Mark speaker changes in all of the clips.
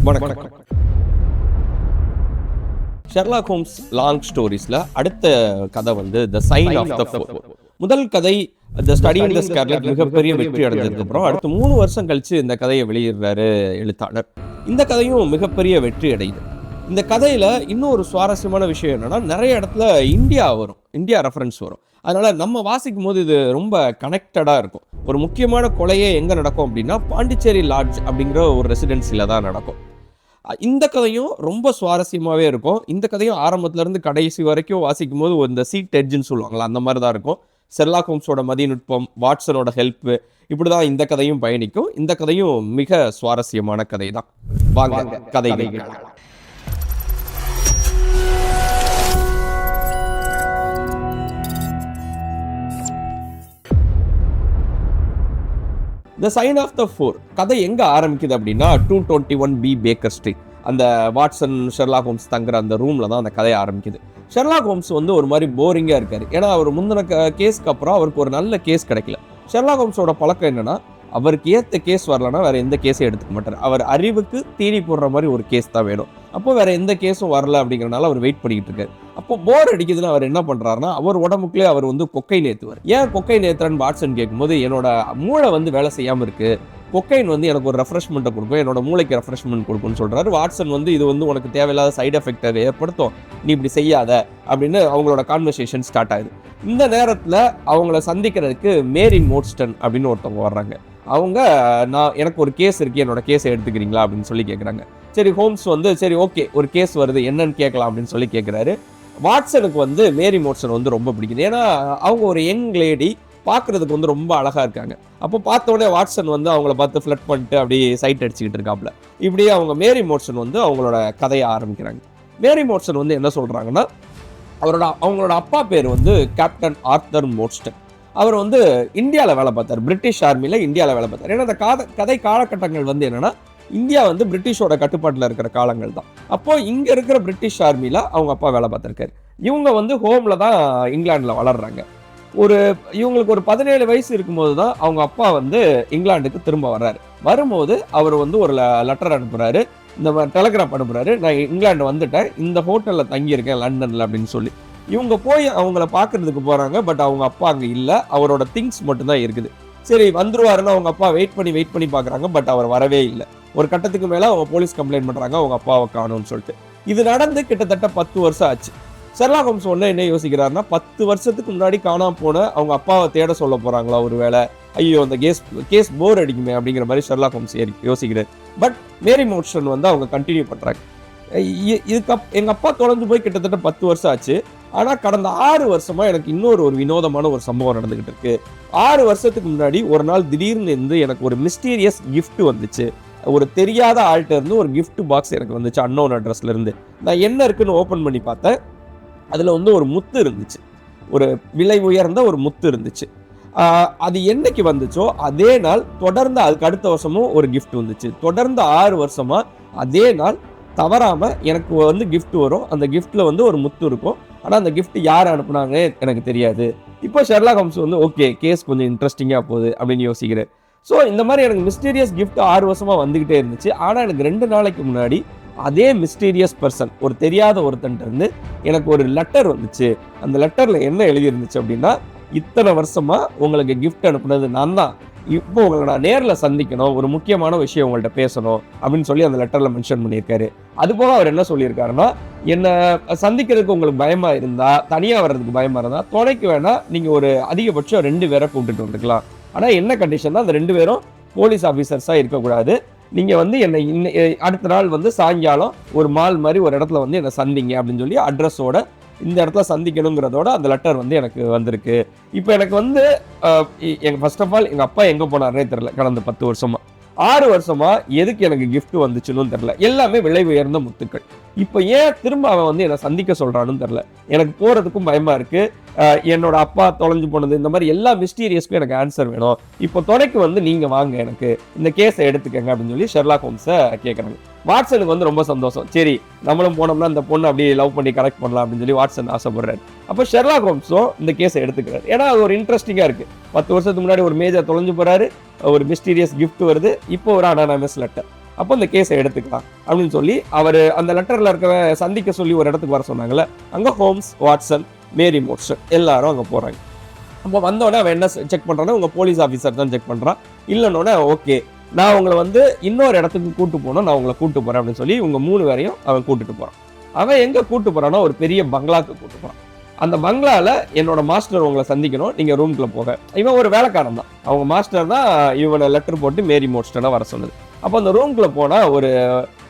Speaker 1: வணக்கம். Sherlock Holmes long ஸ்டோரிஸ்ல அடுத்த கதை வந்து the sign of the four. முதல் கதை the study in the scarlet மிகப்பெரிய வெற்றி அடைஞ்சதுக்கு அப்புறம் அடுத்து 3 வருஷம் கழிச்சு இந்த கதையை வெளியிடுறாரு எழுத்தாளர். இந்த கதையும் மிகப்பெரிய வெற்றி அடையுது. இந்த கதையில இன்னும் ஒரு சுவாரஸ்யமான விஷயம் என்னன்னா, நிறைய இடத்துல இந்தியா ரெஃபரன்ஸ் வரும். அதனால நம்ம வாசிக்கும் போது இது ரொம்ப கனெக்டடா இருக்கும். ஒரு முக்கியமான கொலையே எங்க நடக்கும் அப்படின்னா, பாண்டிச்சேரி லாட்ஜ் அப்படிங்கிற ஒரு ரெசிடென்சில தான் நடக்கும். இந்த கதையும் ரொம்ப சுவாரஸ்யமாகவே இருக்கும். இந்த கதையும் ஆரம்பத்துலேருந்து கடைசி வரைக்கும் வாசிக்கும் போது இந்த சீட் எட்ஜுன்னு சொல்லுவாங்களா, அந்த மாதிரி தான் இருக்கும். ஷெர்லாக் ஹோம்ஸோட மதிநுட்பம், வாட்சனோட ஹெல்ப்பு, இப்படி தான் இந்த கதையும் பயணிக்கும். இந்த கதையும் மிக சுவாரஸ்யமான கதை தான். வாங்க கதைகள். The sign of the four கதை எங்கே ஆரம்பிக்குது அப்படின்னா, 221B பேக்கர் ஸ்ட்ரீட், அந்த வாட்சன் ஷெர்லாக் ஹோம்ஸ் தங்குற அந்த ரூமில் தான் அந்த கதையை ஆரம்பிக்குது. ஷெர்லாக் ஹோம்ஸ் வந்து ஒரு மாதிரி போரிங்காக இருக்கார். ஏன்னா அவர் முந்தின கேஸ்க்கு அப்புறம் அவருக்கு ஒரு நல்ல கேஸ் கிடைக்கல. ஷெர்லாக் ஹோம்ஸோட பழக்கம் என்னன்னா, அவருக்கு ஏற்ற கேஸ் வரலன்னா வேறு எந்த கேஸையும் எடுத்துக்க மாட்டார். அவர் அறிவுக்கு தீனி போடுற மாதிரி ஒரு கேஸ் தான் வேணும். அப்போ வேறு எந்த கேஸும் வரல அப்படிங்கிறனால அவர் வெயிட் பண்ணிக்கிட்டு இருக்காரு. அப்போ போர் அடிக்குதுன்னு அவர் என்ன பண்ணுறாருன்னா, அவர் உடம்புக்குள்ளே அவர் வந்து கொக்கைன் ஏற்றுவார். ஏன் கொக்கைன் ஏற்றுறான்னு வாட்சன் கேட்கும்போது, என்னோட மூளை வந்து வேலை செய்யாமல் இருக்குது, கொக்கைன் வந்து எனக்கு ஒரு ரெஃப்ரெஷ்மெண்ட்டை கொடுக்கும், என்னோட மூளைக்கு ரெஃப்ரெஷ்மெண்ட் கொடுக்கும்னு சொல்கிறாரு. வாட்சன் வந்து இது வந்து உனக்கு தேவையில்லாத சைடு எஃபெக்டை ஏற்படுத்தும், நீ இப்படி செய்யாத அப்படின்னு அவங்களோட கான்வர்சேஷன் ஸ்டார்ட் ஆகுது. இந்த நேரத்தில் அவங்கள சந்திக்கிறதுக்கு மேரி மோட்ஸ்டன் அப்படின்னு ஒருத்தவங்க வர்றாங்க. அவங்க எனக்கு ஒரு கேஸ் இருக்குது, என்னோட கேஸை எடுத்துக்கிறீங்களா அப்படின்னு சொல்லி கேட்குறாங்க. சரி, ஹோம்ஸ் வந்து சரி ஓகே ஒரு கேஸ் வருது என்னன்னு கேட்கலாம் அப்படின்னு சொல்லி கேட்குறாரு. வாட்சனுக்கு வந்து மேரி மோட்சன் வந்து ரொம்ப பிடிக்குது. ஏன்னா அவங்க ஒரு யங் லேடி, பார்க்குறதுக்கு வந்து ரொம்ப அழகாக இருக்காங்க. அப்போ பார்த்தோடனே வாட்சன் வந்து அவங்கள பார்த்து ஃப்ளட் பண்ணிட்டு அப்படியே சைட் அடிச்சுக்கிட்டு இருக்காப்புல. இப்படியே அவங்க மேரி மோட்சன் வந்து அவங்களோட கதையை ஆரம்பிக்கிறாங்க. மேரி மோட்சன் வந்து என்ன சொல்கிறாங்கன்னா, அவங்களோட அப்பா பேர் வந்து கேப்டன் ஆர்தர் மோட்ஸ்டன். அவர் வந்து இந்தியாவில் வேலை பார்த்தார், பிரிட்டிஷ் ஆர்மியில் இந்தியாவில் வேலை பார்த்தார். ஏன்னா அந்த கதை காலகட்டங்கள் வந்து என்னென்னா, இந்தியா வந்து பிரிட்டிஷோட கட்டுப்பாட்டில் இருக்கிற காலங்கள் தான். அப்போது இங்கே இருக்கிற பிரிட்டிஷ் ஆர்மியில் அவங்க அப்பா வேலை பார்த்துருக்காரு. இவங்க வந்து ஹோமில் தான் இங்கிலாண்டில் வளர்கிறாங்க. இவங்களுக்கு ஒரு 17 வயசு இருக்கும்போது தான் அவங்க அப்பா வந்து இங்கிலாந்துக்கு திரும்ப வர்றாரு. வரும்போது அவர் வந்து ஒரு லெட்டர் அனுப்புகிறாரு, இந்த மாதிரி டெலகிராம் அனுப்புகிறாரு, நான் இங்கிலாந்து வந்துட்டேன், இந்த ஹோட்டலில் தங்கியிருக்கேன் லண்டனில் அப்படின்னு சொல்லி. இவங்க போய் அவங்கள பார்க்கறதுக்கு போகிறாங்க. பட் அவங்க அப்பா அங்கே இல்லை, அவரோட திங்ஸ் மட்டும்தான் இருக்குது. சரி வந்துருவாருன்னு அவங்க அப்பா வெயிட் பண்ணி பார்க்குறாங்க. பட் அவர் வரவே இல்லை. ஒரு கட்டத்துக்கு மேலே அவங்க போலீஸ் கம்ப்ளைண்ட் பண்ணுறாங்க, அவங்க அப்பாவை காணும்னு சொல்லிட்டு. இது நடந்து கிட்டத்தட்ட 10 வருஷம் ஆச்சு. ஷெர்லாக் ஹோம்ஸ் ஒன்று என்ன யோசிக்கிறாருன்னா, 10 வருஷத்துக்கு முன்னாடி காணாமல் போன அவங்க அப்பாவை தேட சொல்ல போகிறாங்களா ஒரு வேளை, ஐயோ அந்த கேஸ் போர் அடிக்குமே அப்படிங்கிற மாதிரி ஷெர்லாக் ஹோம்ஸ் யோசிக்கிறார். பட் மேரி மோட்சன் வந்து அவங்க கண்டினியூ பண்ணுறாங்க. எங்கள் அப்பா தொலைஞ்சு போய் கிட்டத்தட்ட 10 வருஷம் ஆச்சு. ஆனால் கடந்த 6 வருஷமாக எனக்கு இன்னொரு வினோதமான ஒரு சம்பவம் நடந்துகிட்டு இருக்கு. 6 வருஷத்துக்கு முன்னாடி ஒரு நாள் திடீர்னு இருந்து எனக்கு ஒரு மிஸ்டீரியஸ் கிஃப்ட் வந்துச்சு. ஒரு தெரியாத ஆள்கிட்ட இருந்து ஒரு கிஃப்ட் பாக்ஸ் எனக்கு வந்துச்சு, அன்னோன் அட்ரஸ்ல இருந்து. நான் என்ன இருக்குன்னு ஓப்பன் பண்ணி பார்த்தேன். அதில் வந்து ஒரு முத்து இருந்துச்சு, ஒரு விலை உயர்ந்த ஒரு முத்து இருந்துச்சு. அது என்னைக்கு வந்துச்சோ அதே நாள் தொடர்ந்து அதுக்கு அடுத்த வருஷமும் ஒரு கிஃப்ட் வந்துச்சு. தொடர்ந்து 6 வருஷமா அதே நாள் தவறாமல் எனக்கு வந்து கிஃப்ட் வரும். அந்த கிஃப்ட்டில் வந்து ஒரு முத்து இருக்கும். ஆனால் அந்த கிஃப்ட் யார் அனுப்புனாங்க எனக்கு தெரியாது. இப்போ ஷெர்லாக் ஹோம்ஸ் வந்து ஓகே கேஸ் கொஞ்சம் இன்ட்ரெஸ்டிங்காக போகுது அப்படின்னு யோசிக்கிறேன். ஸோ இந்த மாதிரி எனக்கு மிஸ்டீரியஸ் கிஃப்ட் 6 வருஷமாக வந்துக்கிட்டே இருந்துச்சு. ஆனால் எனக்கு 2 நாளைக்கு முன்னாடி அதே மிஸ்டீரியஸ் பர்சன், ஒரு தெரியாத ஒருத்தன்ட்டு இருந்து எனக்கு ஒரு லெட்டர் வந்துச்சு. அந்த லெட்டரில் என்ன எழுதியிருந்துச்சு அப்படின்னா, இத்தனை வருஷமாக உங்களுக்கு கிஃப்ட் அனுப்புனது நான் தான், இப்போ உங்களை நான் நேரில் சந்திக்கணும், ஒரு முக்கியமான விஷயம் உங்கள்கிட்ட பேசணும் அப்படின்னு சொல்லி அந்த லெட்டரில் மென்ஷன் பண்ணியிருக்காரு. அதுபோக அவர் என்ன சொல்லியிருக்காருன்னா, என்னை சந்திக்கிறதுக்கு உங்களுக்கு பயமாக இருந்தால், தனியாக வர்றதுக்கு பயமாக இருந்தால், துணைக்கு வேணால் நீங்கள் ஒரு அதிகபட்சம் 2 பேரை கூப்பிட்டுட்டு வந்துக்கலாம். ஆனால் என்ன கண்டிஷன்னா, அந்த 2 பேரும் போலீஸ் ஆஃபீஸர்ஸாக இருக்கக்கூடாது. நீங்கள் வந்து என்னை அடுத்த நாள் வந்து சாயங்காலம் ஒரு மால் மாதிரி ஒரு இடத்துல வந்து என்னை சந்திங்க அப்படின்னு சொல்லி அட்ரஸோட இந்த இடத்துல சந்திக்கணுங்கிறதோட அந்த லெட்டர் வந்து எனக்கு வந்திருக்கு. இப்போ எனக்கு வந்து ஃபர்ஸ்ட் ஆஃப் ஆல் எங்கள் அப்பா எங்கே போனார்னே தெரில. கடந்த 10 வருஷமா 6 வருஷமா எதுக்கு எனக்கு கிஃப்ட் வந்துச்சுன்னு தெரில. எல்லாமே விலை உயர்ந்த முத்துக்கள். இப்போ ஏன் திரும்ப அவன் வந்து என்னை சந்திக்க சொல்கிறான்னு தெரில. எனக்கு போகிறதுக்கும் பயமாக இருக்குது. என்னோட அப்பா தொலைஞ்சு போனது, இந்த மாதிரி எல்லா மிஸ்டீரியஸ்க்கும் எனக்கு ஆன்சர் வேணும். இப்போ துணைக்கு வந்து நீங்கள் வாங்க, எனக்கு இந்த கேஸை எடுத்துக்கங்க அப்படின்னு சொல்லி ஷெர்லாக் ஹோம்ஸை கேட்குறாங்க. வாட்சனுக்கு வந்து ரொம்ப சந்தோஷம். சரி நம்மளும் போனோம்னா இந்த பொண்ணு அப்படியே லவ் பண்ணி கரெக்ட் பண்ணலாம் அப்படின்னு சொல்லி வாட்சன் ஆசைப்படுறாரு. அப்போ ஷெர்லாக் ஹோம்ஸும் இந்த கேஸை எடுத்துக்கிறாரு. ஏன்னா அது ஒரு இன்ட்ரெஸ்டிங்காக இருக்குது. 10 வருஷத்துக்கு முன்னாடி ஒரு மேஜர் தொலைஞ்சு போகிறாரு, ஒரு மிஸ்டீரியஸ் கிஃப்ட் வருது, இப்போ ஒரு அனானமஸ் லெட்டர். அப்போ இந்த கேஸை எடுத்துக்கலாம் அப்படின்னு சொல்லி அவர் அந்த லெட்டரில் இருக்க சந்திக்க சொல்லி ஒரு இடத்துக்கு வர சொன்னாங்கல்ல, அங்கே ஹோம்ஸ், வாட்சன், மேரி மோட்சன் எல்லாரும் அங்கே போகிறாங்க. அப்போ வந்தோடனே அவன் என்ன செக் பண்ணுறான்னா, உங்கள் போலீஸ் ஆஃபீஸர் தான் செக் பண்ணுறான். இல்லைன்னொன்னே ஓகே, நான் உங்களை வந்து இன்னொரு இடத்துக்கு கூட்டு போகணும், நான் உங்களை கூட்டு போகிறேன் அப்படின்னு சொல்லி உங்கள் 3 பேரையும் அவன் கூட்டுட்டு போகிறான். அவன் எங்கே கூட்டு போகிறான்னா, ஒரு பெரிய பங்களாக்கு கூட்டு போகிறான். அந்த பங்களாவில் என்னோட மாஸ்டர் உங்களை சந்திக்கணும், நீங்கள் ரூம்குள்ளே போக. இவன் ஒரு வேலைக்காரன் தான், அவங்க மாஸ்டர் தான் இவனை லெட்டர் போட்டு மேரி மோட்ஸ்டனை வர சொன்னது. அப்போ அந்த ரூம்குள்ளே போனால்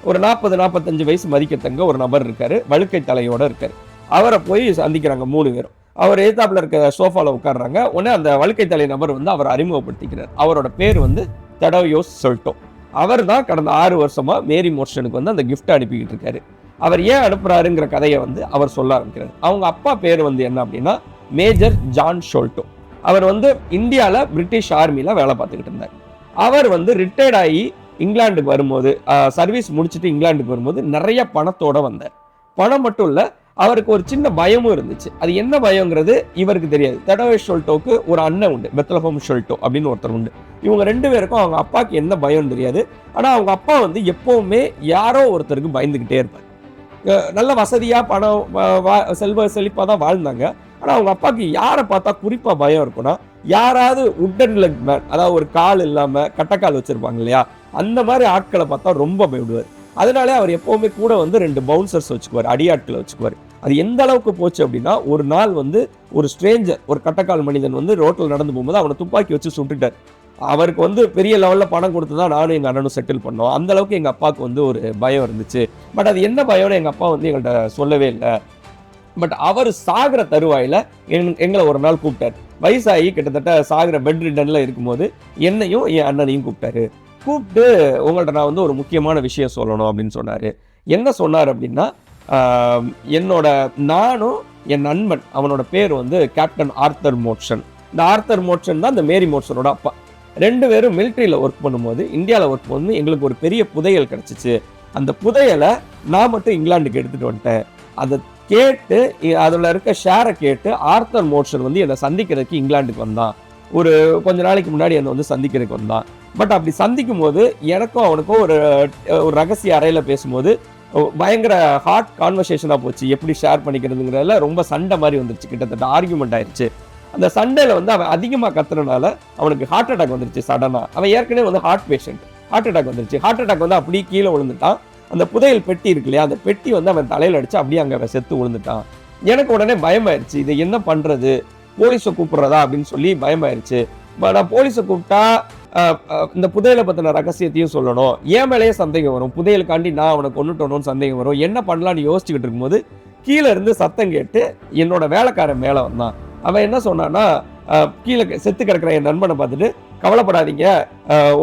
Speaker 1: ஒரு 40-45 வயசு மதிக்கத்தங்க ஒரு நபர் இருக்கார், வழுக்கை தலையோடு இருக்கார். அவரை போய் சந்திக்கிறாங்க 3 பேரும். அவர் எதிர்த்தாப்புல இருக்க சோஃபாவில் உட்காடுறாங்க. உடனே அந்த வழுக்கை தலை நபர் வந்து அவரை அறிமுகப்படுத்திக்கிறார். அவரோட பேர் வந்து தடோயோஸ் ஷோல்டோ. அவர் தான் கடந்த 6 வருஷமாக மேரி மோட்ஸ்டனுக்கு வந்து அந்த கிஃப்ட் அனுப்பிக்கிட்டு இருக்காரு. அவர் ஏன் அனுப்புறாருங்கிற கதையை வந்து அவர் சொல்ல ஆரம்பிக்கிறார். அவங்க அப்பா பேர் வந்து என்ன அப்படின்னா மேஜர் ஜான் ஷோல்டோ. அவர் வந்து இந்தியாவில் பிரிட்டிஷ் ஆர்மியில் வேலை பார்த்துக்கிட்டு இருந்தார். அவர் வந்து ரிட்டையர்ட் ஆகி இங்கிலாந்துக்கு வரும்போது, சர்வீஸ் முடிச்சுட்டு இங்கிலாந்துக்கு வரும்போது நிறைய பணத்தோடு வந்தார். பணம் மட்டும் இல்லை, அவருக்கு ஒரு சின்ன பயமும் இருந்துச்சு. அது என்ன பயங்கிறது இவருக்கு தெரியாது. தடோயோஸ் ஷோல்டோக்கு ஒரு அண்ணன் உண்டு, பெத்லஹேம் ஷோல்டோ அப்படின்னு ஒருத்தர் உண்டு. இவங்க 2 பேருக்கும் அவங்க அப்பாவுக்கு என்ன பயம் தெரியாது. ஆனால் அவங்க அப்பா வந்து எப்போவுமே யாரோ ஒருத்தருக்கு பயந்துக்கிட்டே இருப்பார். நல்ல வசதியாக பணம் செல்வ செழிப்பாக தான் வாழ்ந்தாங்க. ஆனால் அவங்க அப்பாவுக்கு யாரை பார்த்தா குறிப்பாக பயம் இருக்குன்னா, யாராவது உட்டன் லெக் மேன், அதாவது ஒரு கால் இல்லாமல் கட்டக்கால் வச்சுருப்பாங்க இல்லையா, அந்த மாதிரி ஆட்களை பார்த்தா ரொம்ப பயப்படுவார். அதனாலே அவர் எப்போவுமே கூட வந்து 2 பவுன்சர்ஸ் வச்சுக்குவார், அடியாட்களை வச்சுக்குவார். அது எந்த அளவுக்கு போச்சு அப்படின்னா, ஒரு நாள் வந்து ஒரு ஸ்ட்ரேஞ்சர், ஒரு கட்டக்கால் மனிதன் வந்து ரோட்டில் நடந்து போகும்போது அவனை துப்பாக்கி வச்சு சுட்டுட்டார். அவருக்கு வந்து பெரிய லெவலில் பணம் கொடுத்து தான் நானும் எங்கள் அண்ணனும் செட்டில் பண்ணோம். அந்த அளவுக்கு எங்கள் அப்பாவுக்கு வந்து ஒரு பயம் இருந்துச்சு. பட் அது என்ன பயம்னு எங்கள் அப்பா வந்து எங்கள்கிட்ட சொல்லவே இல்லை. பட் அவர் சாகிற தருவாயில் எங்களை ஒரு நாள் கூப்பிட்டார். வயசாகி கிட்டத்தட்ட சாகிற பெட் ரிட்டனில் இருக்கும்போது என்னையும் என் அண்ணனையும் கூப்பிட்டாரு. கூப்பிட்டு உங்கள்கிட்ட நான் வந்து ஒரு முக்கியமான விஷயம் சொல்லணும் அப்படின்னு சொன்னார். என்ன சொன்னார் அப்படின்னா, நானும் என் நண்பன், அவனோட பேர் வந்து கேப்டன் ஆர்த்தர் மோட்சன். இந்த ஆர்த்தர் மோட்சன் தான் இந்த மேரி மோட்சனோட அப்பா. 2 பேரும் மிலிட்ரியில் ஒர்க் பண்ணும்போது, இந்தியாவில் ஒர்க் பண்ணும்போது எங்களுக்கு ஒரு பெரிய புதையல் கிடச்சிச்சு. அந்த புதையலை நான் மட்டும் இங்கிலாந்துக்கு எடுத்துகிட்டு வந்துட்டேன். அதை கேட்டு அதில் இருக்க ஷேரை கேட்டு ஆர்த்தர் மோட்சன் வந்து என்னை சந்திக்கிறதுக்கு இங்கிலாந்துக்கு வந்தான். ஒரு கொஞ்ச நாளைக்கு முன்னாடி என்னை வந்து சந்திக்கிறதுக்கு வந்தான். பட் அப்படி சந்திக்கும் போது எனக்கும் அவனுக்கும் ஒரு ரகசிய அறையில் பேசும்போது பயங்கர ஹார்ட் கான்வர்சேஷனாக போச்சு. எப்படி ஷேர் பண்ணிக்கிறதுங்கிறதுல ரொம்ப சண்டை மாதிரி வந்துருச்சு, கிட்டத்தட்ட ஆர்கியூமெண்ட் ஆயிடுச்சு. அந்த சண்டையில் வந்து அவன் அதிகமாக கத்துறதுனால அவனுக்கு ஹார்ட் அட்டாக் வந்துருச்சு சடனாக. அவன் ஏற்கனவே வந்து ஹார்ட் பேஷண்ட், ஹார்ட் அட்டாக் வந்துருச்சு. ஹார்ட் அட்டாக் வந்து அப்படியே கீழே விழுந்துட்டான். அந்த புதையல் பெட்டி இருக்கு இல்லையா, அந்த பெட்டி வந்து அவன் தலையில் அடிச்சு அப்படியே அங்கே செத்து விழுந்துட்டான். எனக்கு உடனே பயமாயிருச்சு, இதை என்ன பண்ணுறது, போலீஸை கூப்பிட்றதா அப்படின்னு சொல்லி பயமாயிருச்சு. நான் போலீஸை கூப்பிட்டா இந்த புதையலை பற்றின ரகசியத்தையும் சொல்லணும், என் மேலேயே சந்தேகம் வரும், புதையலுக்காண்டி நான் அவனை கொண்டுட்டோன்னு சந்தேகம் வரும், என்ன பண்ணலான்னு யோசிச்சுக்கிட்டு இருக்கும்போது கீழே இருந்து சத்தம் கேட்டு என்னோட வேலைக்காரன் மேலே வந்தான். அவன் என்ன சொன்னான்னா, கீழே செத்து கிடக்கிற என் நண்பனை பார்த்துட்டு, கவலைப்படாதீங்க,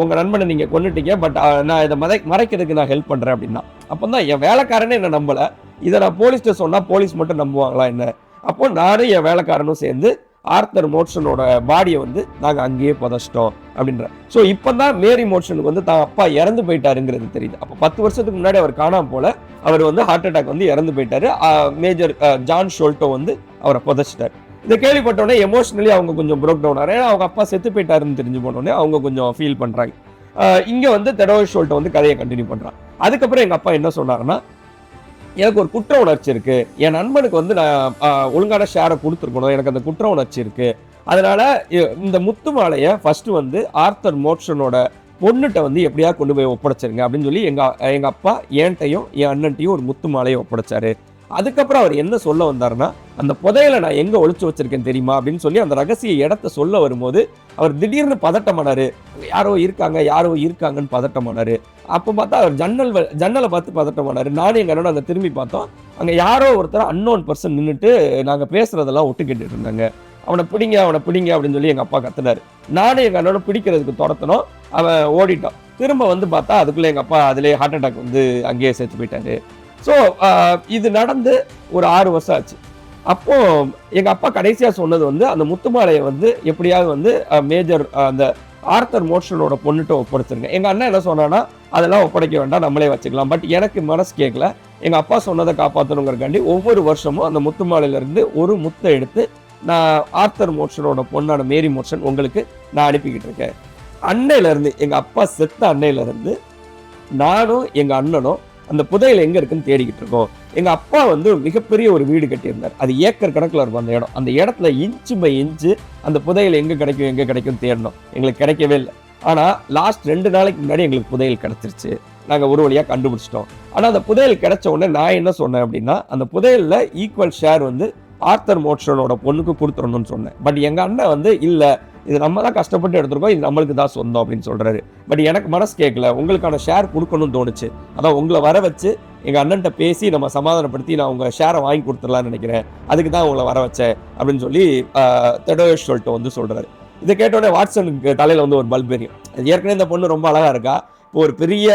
Speaker 1: உங்கள் நண்பனை நீங்கள் கொண்டுட்டீங்க, பட் நான் இதை மறைக்கிறதுக்கு நான் ஹெல்ப் பண்ணுறேன் அப்படின்னா. அப்போ தான் என் வேலைக்காரனே என்ன நம்பலை. இதை நான் போலீஸ்கிட்ட சொன்னால் போலீஸ் மட்டும் நம்புவாங்களா என்ன? அப்போ நானும் என் வேலைக்காரனும் சேர்ந்து ஆர்த்தர் மோட்சனோட பாடியை வந்து நாங்கள் அங்கேயே புதைச்சிட்டோம் அப்படின்ற. ஸோ இப்போ தான் மேரி மோட்சனுக்கு வந்து தான் அப்பா இறந்து போயிட்டாருங்கிறது தெரியுது. அப்போ 10 வருஷத்துக்கு முன்னாடி அவர் காணாமல் போல, அவர் வந்து ஹார்ட் அட்டாக் வந்து இறந்து போயிட்டாரு. மேஜர் ஜான் ஷோல்டோ வந்து அவரை புதைச்சிட்டார். இதை கேள்விப்பட்டோடனே எமோஷனலி அவங்க கொஞ்சம் ப்ரோக் டவுன் ஆகிறாங்க. ஏன்னா அவங்க அப்பா செத்து போயிட்டாருன்னு தெரிஞ்சு போனோடனே அவங்க கொஞ்சம் ஃபீல் பண்ணுறாங்க. இங்கே வந்து தடோயோஸ் ஷோல்டோ வந்து கதையை கண்டினியூ பண்ணுறான். அதுக்கப்புறம் எங்கள் அப்பா என்ன சொன்னாருன்னா, எனக்கு ஒரு குற்ற உணர்ச்சி இருக்குது, என் நண்பனுக்கு வந்து நான் ஒழுங்கான ஷேரை கொடுத்துருக்கணும், எனக்கு அந்த குற்ற உணர்ச்சி இருக்குது, அதனால் இந்த முத்து மாலையை ஃபஸ்ட்டு வந்து ஆர்த்தர் மோட்சனோட பொண்ணுகிட்ட வந்து எப்படியா கொண்டு போய் ஒப்படைச்சிருங்க அப்படின்னு சொல்லி எங்கள் அப்பா என்கிட்டையும் என் அண்ணன்ட்டையும் ஒரு முத்து மாலையை ஒப்படைச்சாரு. அதுக்கப்புறம் அவர் என்ன சொல்ல வந்தாருன்னா, அந்த புதையலை நான் எங்கே ஒளிச்சு வச்சிருக்கேன் தெரியுமா அப்படின்னு சொல்லி அந்த ரகசிய இடத்த சொல்ல வரும்போது அவர் திடீர்னு பதட்டமானார். யாரோ இருக்காங்கன்னு பதட்டமானார். அப்போ பார்த்தா அவர் ஜன்னலை பார்த்து பதட்டமானார். நானும் எங்கள் அண்ணனும் அங்கே திரும்பி பார்த்தோம். அங்கே யாரோ ஒருத்தர் அன்னோன் பர்சன் நின்றுட்டு நாங்கள் பேசுகிறதெல்லாம் ஒட்டு கேட்டுட்டு இருந்தாங்க. அவனை பிடிங்க அப்படின்னு சொல்லி எங்கள் அப்பா கத்துனார். நானும் எங்கள் அண்ணனும் பிடிக்கிறதுக்கு துரத்தணும். அவன் ஓடிட்டான். திரும்ப வந்து பார்த்தா அதுக்குள்ளே எங்கள் அப்பா அதிலே ஹார்ட் அட்டாக் வந்து அங்கேயே சேர்த்து போயிட்டாரு. ஸோ இது நடந்து ஒரு 6 வருஷம் ஆச்சு. அப்போ எங்கள் அப்பா கடைசியாக சொன்னது வந்து அந்த முத்துமாலையை வந்து எப்படியாவது வந்து மேஜர் அந்த ஆர்த்தர் மோட்சனோட பொண்ணுகிட்ட ஒப்படைச்சிருங்க. எங்கள் அண்ணன் என்ன சொன்னான்னா, அதெல்லாம் ஒப்படைக்க வேண்டாம், நம்மளே வச்சுக்கலாம். பட் எனக்கு மனசு கேட்கல. எங்கள் அப்பா சொன்னதை காப்பாற்றணுங்கிறக்காண்டி ஒவ்வொரு வருஷமும் அந்த முத்துமாலையிலேருந்து ஒரு முத்தை எடுத்து நான் ஆர்த்தர் மோட்சனோட பொண்ணான மேரி மோட்சன் உங்களுக்கு நான் அனுப்பிக்கிட்டு இருக்கேன். அன்னையிலேருந்து, எங்கள் அப்பா செத்த அன்னையிலேருந்து நானும் எங்க அண்ணனும் அந்த புதையல் எங்க இருக்குன்னு தேடிக்கிட்டு இருக்கோம். எங்க அப்பா வந்து மிகப்பெரிய ஒரு வீடு கட்டியிருந்தார். அது ஏக்கர் கணக்குல இருக்கும் அந்த இடம். அந்த இடத்துல இன்ச்சு பை இன்ச்சு அந்த புதையல் எங்க கிடைக்கும் தேடணும். எங்களுக்கு கிடைக்கவே இல்லை. ஆனா லாஸ்ட் 2 நாளைக்கு முன்னாடி எங்களுக்கு புதையல் கிடைச்சிருச்சு. நாங்க ஒரு வழியா கண்டுபிடிச்சிட்டோம். ஆனா அந்த புதையல் கிடைச்ச உடனே நான் என்ன சொன்னேன் அப்படின்னா, அந்த புதையல்ல ஈக்குவல் ஷேர் வந்து ஆர்தர் மோட்சனோட பொண்ணுக்கு கொடுத்துடணும்னு சொன்னேன். பட் எங்க அண்ணன் வந்து இல்ல, இது நம்ம தான் கஷ்டப்பட்டு எடுத்திருக்கோம், இது நம்மளுக்கு தான் சொந்தம் அப்படின்னு சொல்றாரு. பட் எனக்கு மனசு கேட்கல, உங்களுக்கான ஷேர் கொடுக்கணும்னு தோணுச்சு. அதான் உங்களை வர வச்சு எங்க அண்ணன்ட்ட பேசி நம்ம சமாதானப்படுத்தி நான் உங்க ஷேரை வாங்கி கொடுத்துடலாம்னு நினைக்கிறேன், அதுக்கு தான் உங்களை வர வச்சேன் அப்படின்னு சொல்லி தெடோயஸ் ஷோல்ட்டோ வந்து சொல்றாரு. இதை கேட்டோடனே வாட்சனுக்கு தலையில வந்து ஒரு பல்ப் எரியும். ஏற்கனவே இந்த பொண்ணு ரொம்ப அழகா இருக்கா, இப்போ ஒரு பெரிய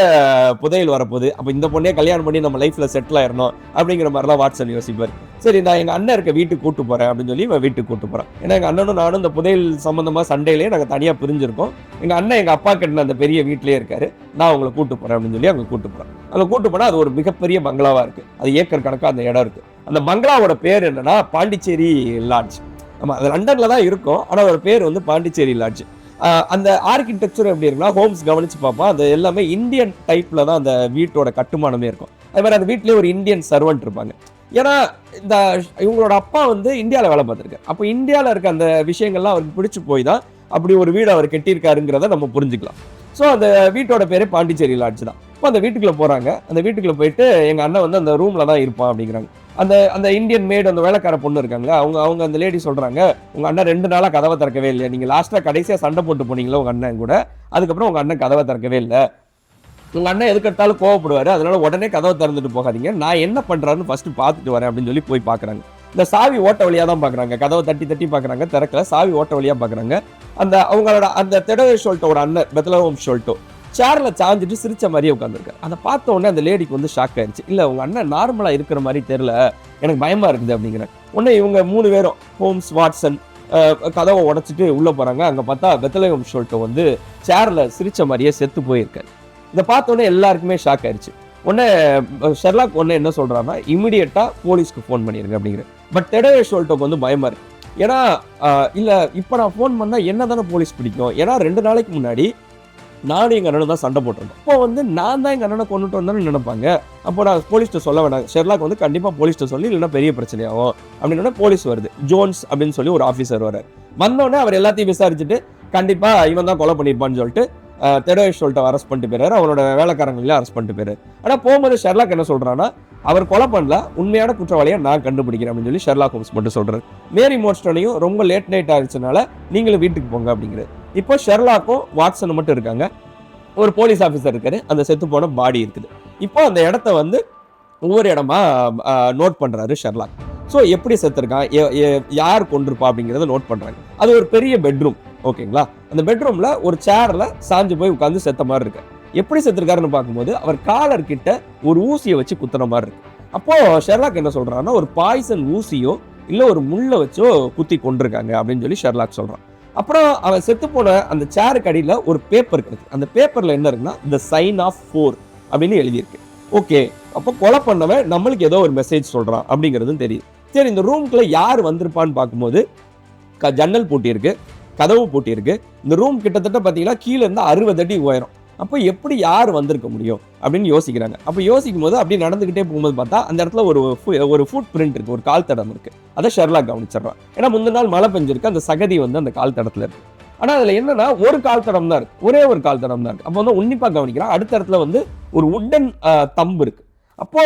Speaker 1: புதையல் வரப்போகுது, அப்போ இந்த பொண்ணே கல்யாணம் பண்ணி நம்ம லைஃப்ல செட்டில் ஆயிடணும் அப்படிங்கிற மாதிரிலாம் வாட்சன் யோசிப்பார். சரி, நான் எங்க அண்ணன் இருக்க வீட்டுக்கு கூட்டு போறேன் அப்படின்னு சொல்லி இவன் வீட்டுக்கு கூட்டு போறான். ஏன்னா எங்க அண்ணனும் நானும் இந்த புதையல் சம்பந்தமா சண்டையிலேயே நாங்க தனியா பிரிஞ்சிருக்கோம். எங்க அண்ணன் எங்க அப்பா கிட்ட அந்த பெரிய வீட்லயே இருக்காரு, நான் உங்களை கூட்டு போறேன் அப்படின்னு சொல்லி அங்க கூட்டு போறேன். அங்க கூட்டு போனா அது ஒரு மிகப்பெரிய பங்களாவா இருக்கு. அது ஏக்கர் கணக்கா அந்த இடம் இருக்கு. அந்த பங்களாவோட பேர் என்னன்னா பாண்டிச்சேரி லாட்ஜ். ஆமா, அது லண்டன்ல தான் இருக்கும். ஆனா ஒரு பேர் வந்து பாண்டிச்சேரி லாட்ஜ். அந்த ஆர்கிடெக்சர் எப்படி இருக்குன்னா, ஹோம்ஸ் கவனிச்சு பார்ப்போம், அது எல்லாமே இந்தியன் டைப்ல தான் அந்த வீட்டோட கட்டுமானமே இருக்கும். அதே மாதிரி அந்த வீட்லயே ஒரு இந்தியன் சர்வெண்ட் இருப்பாங்க. ஏன்னா இந்த இவங்களோட அப்பா வந்து இந்தியாவில் வேலை பார்த்துருக்காரு. அப்போ இந்தியாவில் இருக்க அந்த விஷயங்கள்லாம் அவருக்கு பிடிச்சி போய் தான் அப்படி ஒரு வீடு அவர் கட்டியிருக்காருங்கிறத நம்ம புரிஞ்சுக்கலாம். ஸோ அந்த வீட்டோட பேரே பாண்டிச்சேரி லாட்ஜ் தான். இப்போ அந்த வீட்டுக்குள்ள போறாங்க. அந்த வீட்டுக்குள்ள போயிட்டு எங்க அண்ணன் வந்து அந்த ரூம்ல தான் இருப்பான் அப்படிங்கிறாங்க. அந்த அந்த இந்தியன் மேடு, அந்த வேலைக்கார பொண்ணு இருக்காங்களா, அவங்க அந்த லேடி சொல்றாங்க, உங்க அண்ணன் 2 நாளா கதவை திறக்கவே இல்லை, நீங்க லாஸ்டா கடைசியா சண்டை போட்டு போனீங்களா உங்க அண்ணன் கூட, அதுக்கப்புறம் உங்க அண்ணன் கதவை திறக்கவே இல்லை, உங்க அண்ணன் எதுக்கு எடுத்தாலும் கோவப்படுவாரு, அதனால உடனே கதவை திறந்துட்டு போகாதீங்க, நான் என்ன பண்றாருன்னு ஃபர்ஸ்ட் பார்த்துட்டு வரேன் அப்படின்னு சொல்லி போய் பாக்குறாங்க. இந்த சாவி ஓட்ட வழியா தான் பாக்குறாங்க, கதவை தட்டி தட்டி பாக்குறாங்க, திறக்கல, சாவி ஓட்ட வழியா பாக்குறாங்க. அந்த அவங்களோட அந்த தெடோவே ஷோல்ட்டோட அண்ணன் பெத்லஹேம் ஷோல்ட்டோ சேர்ல சாஞ்சிட்டு சிரிச்ச மாதிரியே உட்காந்துருக்காரு. அதை பார்த்த உடனே அந்த லேடிக்கு வந்து ஷாக் ஆயிடுச்சு. இல்ல, உங்க அண்ணன் நார்மலா இருக்கிற மாதிரி தெரியல, எனக்கு பயமா இருக்குது அப்படிங்கிறாங்க. உடனே இவங்க 3 பேரும் ஹோம்ஸ், வாட்சன் கதவை உடைச்சிட்டு உள்ள போறாங்க. அங்க பார்த்தா பெத்லஹேம் ஷோல்ட்டோ வந்து சேர்ல சிரிச்ச மாதிரியே செத்து போயிருக்காரு. இதை பார்த்த உடனே எல்லாருக்குமே ஷாக் ஆயிடுச்சு. உடனே ஷெர்லாக் என்ன சொல்றாருன்னா, இமிடியட்டா போலீஸ்க்கு ஃபோன் பண்ணிருங்க அப்படிங்கிற. பட் தெடோவே ஷோல்ட்டோக்கு வந்து பயமா இருக்கு. ஏன்னா இல்ல, இப்ப நான் ஃபோன் பண்ணா என்ன தானே போலீஸ் பிடிக்கும், ஏன்னா 2 நாளைக்கு முன்னாடி நானும் எங்க அண்ணனும் தான் சண்டை போட்டிருந்தோம். அப்போ வந்து நான் தான் எங்க அண்ணனை கொண்டுட்டு வந்தேன்னு நினைப்பாங்க. அப்போ நான் போலீஸ்ட்ட சொல்ல வேணாம், ஷெர்லாக் வந்து கண்டிப்பா போலீஸ்ட்ட சொல்லி, இல்லைன்னா பெரிய பிரச்சனையாகும் அப்படின்னு போலீஸ் வருது. ஜோன்ஸ் அப்படின்னு சொல்லி ஒரு ஆஃபீஸர் வர்றாரு. வந்தோடனே அவர் எல்லாத்தையும் விசாரிச்சுட்டு கண்டிப்பா இவன் தான் கொலை பண்ணியிருப்பான்னு சொல்லிட்டு தெடோவே ஷோல்ட்டோ அரெஸ்ட் பண்ணிட்டு போயிறாரு. அவனோட வேலைக்காரங்களே அரெஸ்ட் பண்ணிட்டு போயிறாரு. ஆனா போகும்போது ஷெர்லாக் என்ன சொல்றான்னா, அவர் கொலை பண்ணல, உண்மையான குற்றவாளியை நான் கண்டுபிடிக்கிறேன் அப்படின்னு சொல்லி ஷெர்லாக் ஹோம்ஸ் மட்டும் சொல்றாரு. மேரி மோர்ஸ்டனையும் ரொம்ப லேட் நைட் ஆயிடுச்சுனால நீங்களும் வீட்டுக்கு போங்க அப்படிங்கிறது. இப்போ ஷெர்லாக்கும் வாட்சனும் மட்டும் இருக்காங்க. ஒரு போலீஸ் ஆஃபீஸர் இருக்காரு, அந்த செத்து போன பாடி இருக்குது. இப்போ அந்த இடத்த வந்து ஒவ்வொரு இடமா நோட் பண்றாரு ஷெர்லாக். ஸோ எப்படி செத்துருக்கான், யார் கொண்டிருப்பா அப்படிங்கிறத நோட் பண்றாங்க. அது ஒரு பெரிய பெட்ரூம், ஓகேங்களா. அந்த பெட்ரூம்ல ஒரு சேர்ல சாஞ்சு போய் உட்காந்து செத்த மாதிரி இருக்கு. எப்படி செத்துருக்காருன்னு பார்க்கும்போது அவர் காலர் கிட்ட ஒரு ஊசியை வச்சு குத்துற மாதிரி இருக்கு. அப்போ ஷெர்லாக் என்ன சொல்றாருன்னா, ஒரு பாய்சன் ஊசியோ இல்ல ஒரு முள்ள வச்சோ குத்தி கொண்டிருக்காங்க அப்படின்னு சொல்லி ஷெர்லாக் சொல்றான். அப்புறம் அவன் செத்து போன அந்த சேருக்கு அடியில் ஒரு பேப்பர் இருக்கு. அந்த பேப்பர்ல என்ன இருக்குன்னா, த சைன் ஆஃப் 4 அப்படின்னு எழுதியிருக்கு. ஓகே, அப்போ கொலை பண்ணவன் நம்மளுக்கு ஏதோ ஒரு மெசேஜ் சொல்றான் அப்படிங்கிறதும் தெரியுது. சரி, இந்த ரூம்குள்ள யார் வந்திருப்பான்னு பார்க்கும்போது ஜன்னல் பூட்டி இருக்கு, கதவு பூட்டி இருக்கு. இந்த ரூம் கிட்டத்தட்ட பார்த்தீங்கன்னா கீழே இருந்து 60 அடி உயரம். அப்போ எப்படி யார் வந்திருக்க முடியும் அப்படின்னு யோசிக்கிறாங்க. அப்போ யோசிக்கும் போது அப்படி நடந்துகிட்டே போகும்போது பார்த்தா அந்த இடத்துல ஒரு ஃபுட் பிரிண்ட் இருக்கு, ஒரு கால் தடம் இருக்கு. அதை ஷெர்லாக் கவனிச்சிடறான். ஏன்னா முந்தின நாள் மழை பெஞ்சிருக்கு, அந்த சகதி வந்து அந்த கால் தடத்துல இருக்கு. ஆனா அதுல என்னன்னா ஒரு கால் தடம் தான் இருக்கு, ஒரே ஒரு கால் தடம் தான் இருக்கு. அப்போ வந்து உன்னிப்பா கவனிக்கிறான். அடுத்த இடத்துல வந்து ஒரு உட்டன் தம்பு இருக்கு. அப்போ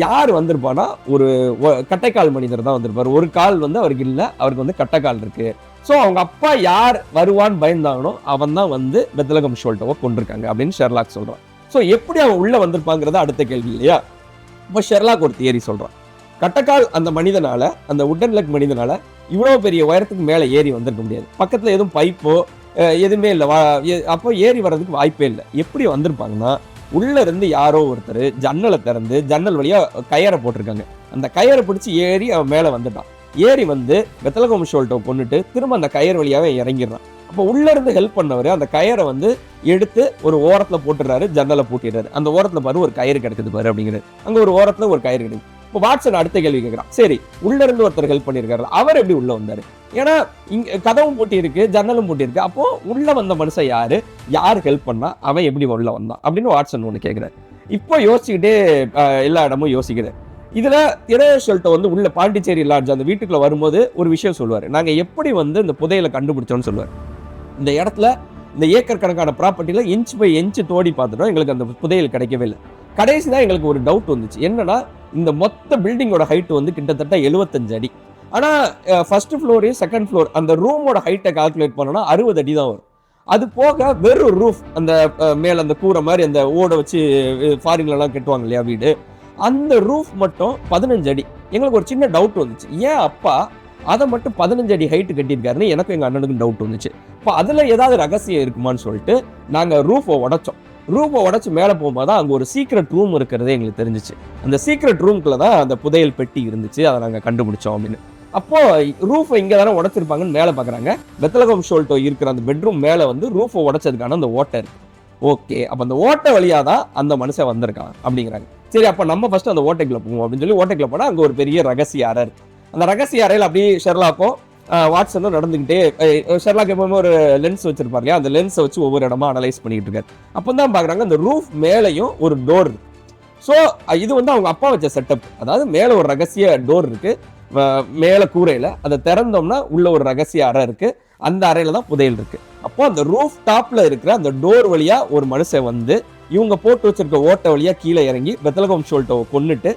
Speaker 1: யார் வந்திருப்பானா, ஒரு கட்டைக்கால் மனிதர் தான் வந்திருப்பாரு. ஒரு கால் வந்து அவருக்கு இல்லை, அவருக்கு வந்து கட்டைக்கால் இருக்கு. ஸோ அவங்க அப்பா யார் வருவான்னு பயந்தாங்கனோ அவன் தான் வந்து பெத்லஹேம் ஷோல்ட்டோவை கொண்டிருக்காங்க அப்படின்னு ஷெர்லாக் சொல்றான். ஸோ எப்படி அவன் உள்ள வந்திருப்பாங்கிறத அடுத்த கேள்வி இல்லையா. இப்போ ஷெர்லாக் ஒரு தியரி சொல்றான். கட்டைக்கால் அந்த மனிதனால, அந்த உட்டன் லெக் மனிதனால இவ்வளவு பெரிய உயரத்துக்கு மேலே ஏறி வந்திருக்க முடியாது. பக்கத்துல எதுவும் பைப்போ எதுவுமே இல்லை, அப்போ ஏறி வர்றதுக்கு வாய்ப்பே இல்லை. எப்படி வந்திருப்பாங்கன்னா, உள்ள இருந்து யாரோ ஒருத்தர் ஜன்னலை திறந்து ஜன்னல் வழியா கயரை போட்டிருக்காங்க. அந்த கயரை பிடிச்சி ஏறி அவன் மேலே வந்துட்டான். ஏறி வந்து பெத்லஹேம் ஷோல்ட்டோ கொண்டுட்டு திரும்ப அந்த கயர் வழியாவே இறங்கிடுறான். அப்போ உள்ள இருந்து ஹெல்ப் பண்ணவர் அந்த கயரை வந்து எடுத்து ஒரு ஓரத்துல போட்டுறாரு, ஜன்னலை பூட்டிடுறாரு. அந்த ஓரத்துல பாரு ஒரு கயிறு கிடக்குது பாரு அப்படிங்கிறது. அங்க ஒரு ஓரத்துல ஒரு கயிறு கிடைக்குது. இப்போ வாட்சன் அடுத்த கேள்வி கேட்கிறான், சரி உள்ள இருந்து ஒருத்தர் ஹெல்ப் பண்ணிருக்காரு, அவர் எப்படி உள்ள வந்தாரு? ஏன்னா இங்க கதவும் பூட்டி இருக்கு, ஜன்னலும் பூட்டி இருக்கு, அப்போ உள்ள வந்த மனுஷன் யாரு, யார் ஹெல்ப் பண்ணா, அவன் எப்படி உள்ள வந்தான் அப்படின்னு வாட்சன் ஒண்ணு கேட்கிறாரு. இப்போ யோசிச்சுக்கிட்டே எல்லா இடமும் யோசிக்கிறேன். இதுல திரேஷல்ட்ட வந்து உள்ள பாண்டிச்சேரி லாட்ஜ் அந்த வீட்டுக்குள்ள வரும்போது ஒரு விஷயம் சொல்லுவாரு, நாங்க எப்படி வந்து இந்த புதையலை கண்டுபிடிச்சோம்னு சொல்லுவாரு. இந்த இடத்துல இந்த ஏக்கர் கணக்கான ப்ராப்பர்ட்டியில இன்ச் பை இன்ச் தோடி பார்த்துட்டோம், எங்களுக்கு அந்த புதையல் கிடைக்கவே இல்லை. கடைசி தான் எங்களுக்கு ஒரு டவுட் வந்துச்சு, என்னன்னா இந்த மொத்த பில்டிங்கோட ஹைட் வந்து கிட்டத்தட்ட 75 அடி. ஆனா ஃபர்ஸ்ட் ஃப்ளோர் செகண்ட் ஃப்ளோர் அந்த ரூமோட ஹைட்டை கால்குலேட் பண்ணோம்னா 60 அடி தான் வரும். அது போக வெறும் ரூஃப், அந்த மேல அந்த கூரை மாதிரி அந்த ஓட வச்சு ஃபாரின்ல எல்லாம் கட்டுவாங்க இல்லையா வீடு, அந்த ரூஃப் மட்டும் 15 அடி. எங்களுக்கு ஒரு சின்ன டவுட் வந்துச்சு, ஏன் அப்பா அதை மட்டும் 15 அடி ஹைட்டு கட்டியிருக்காருன்னு எனக்கும் எங்க அண்ணனுக்கும் டவுட் வந்துச்சு. இப்போ அதுல ஏதாவது ரகசியம் இருக்குமான்னு சொல்லிட்டு நாங்க ரூஃபை உடைச்சோம். ரூஃபை உடைச்சு மேலே போகும்போது தான் அங்கே ஒரு சீக்ரெட் ரூம் இருக்கிறதே எங்களுக்கு தெரிஞ்சிச்சு. அந்த சீக்ரெட் ரூம்குள்ள தான் அந்த புதையல் பெட்டி இருந்துச்சு, அதை நாங்கள் கண்டுபிடிச்சோம் அப்படின்னு. அப்போ ரூஃபை இங்கே தானே உடைச்சிருப்பாங்கன்னு மேலே பார்க்குறாங்க. பெத்லகேம் ஷோல்டோ இருக்கிற அந்த பெட்ரூம் மேலே வந்து ரூஃபை உடைச்சதுக்கான அந்த ஓட்டை இருக்கு. ஓகே, அப்போ அந்த ஓட்டை வழியாக தான் அந்த மனுஷன் வந்திருக்கான் அப்படிங்கிறாங்க. சரி, அப்போ நம்ம ஃபர்ஸ்ட் அந்த ஓட்டைக்குள்ள போவோம் அப்படின்னு சொல்லி ஓட்டைக்குள்ள போனால் அங்கே ஒரு பெரிய ரகசிய அறை இருக்கு. அந்த ரகசிய அறையில் அப்படியே ஷெர்லாக்கும் வாட்சனும் நடந்துக்கிட்டே, ஷெர்லாக் எப்பவுமே ஒரு லென்ஸ் வச்சிருப்பாரு இல்லையா, அந்த லென்ஸை வச்சு ஒவ்வொரு இடமா அனலைஸ் பண்ணிட்டு இருக்காரு. அப்போ தான் பார்க்குறாங்க அந்த ரூஃப் மேலேயும் ஒரு டோர் இருக்கு. ஸோ இது வந்து அவங்க அப்பா வச்ச செட்டப். அதாவது மேலே ஒரு ரகசிய டோர் இருக்கு, மேலே கூரையில் அதை திறந்தோம்னா உள்ள ஒரு ரகசிய அறை இருக்கு, அந்த அறையில தான் புதையல் இருக்கு. அப்போ அந்த ரூஃப் டாப்ல இருக்கிற அந்த டோர் வழியா ஒரு மனுஷன் வந்து இவங்க போட்டு வச்சிருக்க ஓட்டை வழியா கீழே இறங்கி பெத்லகேம் ஷோல்டோவை கொன்னுட்டு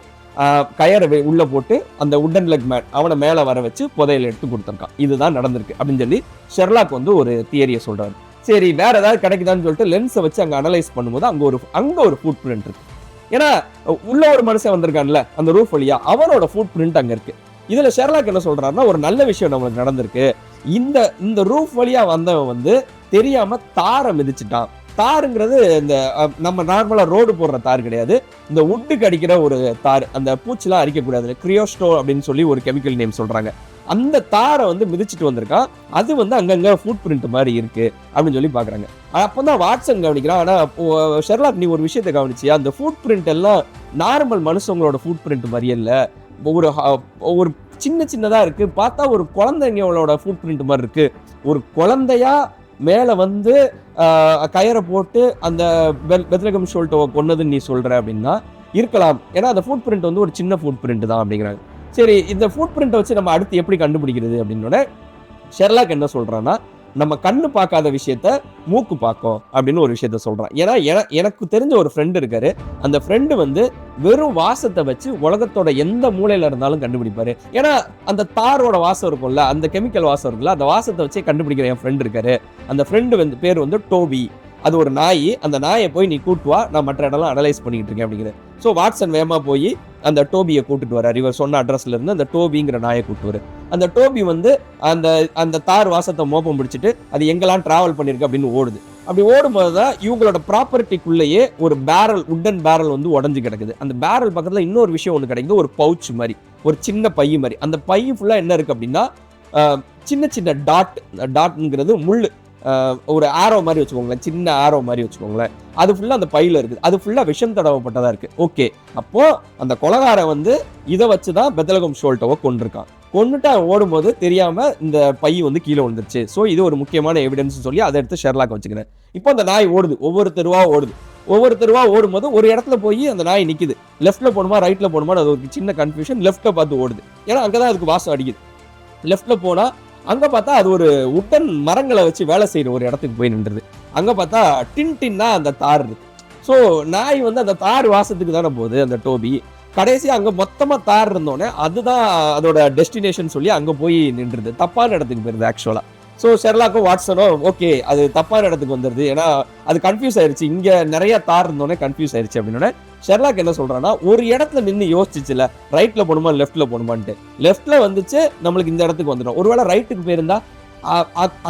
Speaker 1: கயரை உள்ள போட்டு அந்த உட்டன் லெக் மேன் அவனை மேல வர வச்சு புதையல் எடுத்து கொடுத்துருக்கான். இதுதான் நடந்திருக்கு அப்படின்னு சொல்லி ஷெர்லாக் வந்து ஒரு தியரியை சொல்றாரு. சரி, வேற ஏதாவது கிடைக்குதான்னு சொல்லிட்டு லென்ஸை வச்சு அங்க அனலைஸ் பண்ணும்போது அங்க ஒரு ஃபுட் பிரிண்ட் இருக்கு. ஏன்னா உள்ள ஒரு மனுஷன் வந்திருக்கான்ல அந்த ரூஃப் வழியா, அவனோட ஃபுட் பிரிண்ட் அங்க இருக்கு. இதுல ஷெர்லாக் என்ன சொல்றாருன்னா, ஒரு நல்ல விஷயம் நம்மளுக்கு நடந்திருக்கு. இந்த ரூஃப் வழியா வந்தவன் வந்து தெரியாம தாரை மிதிச்சுட்டான். தாருங்கிறது இந்த நம்ம நார்மலா ரோடு போடுற தார் கிடையாது, இந்த உட்டுக்கு அடிக்கிற ஒரு தார், அந்த பூச்சிலாம் அரிக்கக்கூடாது, கிரியோஸ்டோ அப்படின்னு சொல்லி ஒரு கெமிக்கல் நேம் சொல்றாங்க. அந்த தாரை வந்து மிதிச்சுட்டு வந்திருக்கான். அது வந்து அங்கங்க ஃபுட் பிரிண்ட் மாதிரி இருக்கு அப்படின்னு சொல்லி பாக்குறாங்க. அப்பதான் வாட்சன் கவனிக்கிறான். ஆனா ஷெர்லாக், நீ ஒரு விஷயத்தை கவனிச்சியா, அந்த ஃபுட் பிரிண்ட் எல்லாம் நார்மல் மனுஷங்களோட ஃபுட் பிரிண்ட் மாதிரியே இல்ல, ஒரு சின்னதா இருக்கு, பார்த்தா ஒரு குழந்தைங்களோட ஃபுட் பிரிண்ட் மாதிரி இருக்கு. ஒரு குழந்தையா மேல வந்து கயரை போட்டு அந்த பெத்லகேம் ஷோல்டோவை கொன்னதுன்னு நீ சொல்ற அப்படின்னா இருக்கலாம், ஏன்னா அந்த ஃபுட் பிரிண்ட் வந்து ஒரு சின்ன ஃபுட் பிரிண்ட் தான் அப்படிங்கிறாங்க. சரி, இந்த ஃபுட் பிரிண்ட்டை வச்சு நம்ம அடுத்து எப்படி கண்டுபிடிக்கிறது அப்படின்னோட ஷெர்லாக் என்ன சொல்றான்னா, நம்ம கண்ணு பார்க்காத விஷயத்த மூக்கு பார்க்கும் அப்படின்னு ஒரு விஷயத்த சொல்றான். ஏன்னா எனக்கு தெரிஞ்ச ஒரு ஃப்ரெண்டு இருக்காரு, அந்த ஃப்ரெண்டு வந்து வெறும் வாசத்தை வச்சு உலகத்தோட எந்த மூலையில இருந்தாலும் கண்டுபிடிப்பாரு. ஏன்னா அந்த தாரோட வாசம் இருக்கும்ல, அந்த கெமிக்கல் வாசம் இருக்குல்ல, அந்த வாசத்தை வச்சே கண்டுபிடிக்கிற என் ஃப்ரெண்டு இருக்காரு. அந்த ஃப்ரெண்டு வந்து பேர் வந்து டோபி. அது ஒரு நாய். அந்த நாயை போய் நீ கூட்டு வா, நான் மற்ற இடம்லாம் அனலைஸ் பண்ணிட்டு இருக்கேன் அப்படிங்கிறேன். ஸோ வாட்சன் வேகமா போய் அந்த டோபியை கூட்டுட்டு வர்றாரு. இவர் சொன்ன அட்ரஸ்ல இருந்து அந்த டோபிங்கிற நாயை கூட்டு வரு. அந்த டோபி வந்து அந்த தார் வாசத்தை மோப்பம் பிடிச்சிட்டு அது எங்கெல்லாம் டிராவல் பண்ணிருக்கு அப்படின்னு ஓடுது. அப்படி ஓடும்போது தான் இவங்களோட ப்ராப்பர்ட்டிக்குள்ளேயே ஒரு பேரல், உட்டன் பேரல் வந்து உடஞ்சு கிடக்குது. அந்த பேரல் பக்கத்துல இன்னொரு விஷயம் ஒன்று கிடைக்குது, ஒரு பவுச் மாதிரி, ஒரு சின்ன பை மாதிரி. அந்த பை ஃபுல்லா என்ன இருக்கு அப்படின்னா சின்ன டாட்ங்கிறது முள்ளு, ஒரு ஆரோ மாதிரி வச்சுக்கோங்களேன், சின்ன ஆரோ மாதிரி வச்சுக்கோங்களேன், அது ஃபுல்லா அந்த பையில இருக்குது. அது ஃபுல்லா விஷம் தடவப்பட்டதா இருக்கு. ஓகே, அப்போ அந்த கொலகாரன் வந்து இதை வச்சுதான் பெத்லகேம் ஷோல்டோவை கொண்டிருக்கான். கொண்டுட்டு அவன் ஓடும்போது தெரியாம இந்த பை வந்து கீழே விழுந்துருச்சு. ஸோ இது ஒரு முக்கியமான எவிடன்ஸ் சொல்லி அதை எடுத்து ஷெர்லாக் வச்சுக்கிறேன். இப்போ அந்த நாய் ஓடுது, ஒவ்வொரு தெருவா ஓடும்போது ஒரு இடத்துல போய் அந்த நாய் நிக்குது. லெஃப்ட்ல போகணுமா ரைட்ல போகணுமா, அது ஒரு சின்ன கன்ஃபியூஷன். லெஃப்ட்டை பார்த்து ஓடுது, ஏன்னா அங்கதான் அதுக்கு வாசம் அடிக்குது. லெஃப்ட்ல போனா அங்க பார்த்தா அது ஒரு உட்டன் மரங்களை வச்சு வேலை செய்யற ஒரு இடத்துக்கு போய் நின்றுது. அங்க பார்த்தா டின்னா அந்த தார் இருக்கு. ஸோ நாய் வந்து அந்த தார் வாசத்துக்கு தானே போகுது அந்த டோபி. கடைசியா அங்க மொத்தமா தார் இருந்தோடனே அதுதான் அதோட டெஸ்டினேஷன் சொல்லி அங்க போய் நின்றுது. தப்பான இடத்துக்கு போயிருது ஆக்சுவலா. ஸோ ஷெர்லாக்கும் வாட்சனும் ஓகே அது தப்பான இடத்துக்கு வந்துருது, ஏன்னா அது கன்ஃபியூஸ் ஆயிடுச்சு, இங்க நிறைய தார் இருந்தோடனே கன்ஃபியூஸ் ஆயிடுச்சு அப்படின்னு. ஷெர்லாக் என்ன சொல்றான்னா, ஒரு இடத்துல நின்று யோசிச்சுல ரைட்ல போகணுமா லெஃப்ட்ல போகணுமான்ட்டு, லெஃப்ட்ல வந்துச்சு நம்மளுக்கு இந்த இடத்துக்கு வந்துடும், ஒருவேளை ரைட்டுக்கு போயிருந்தா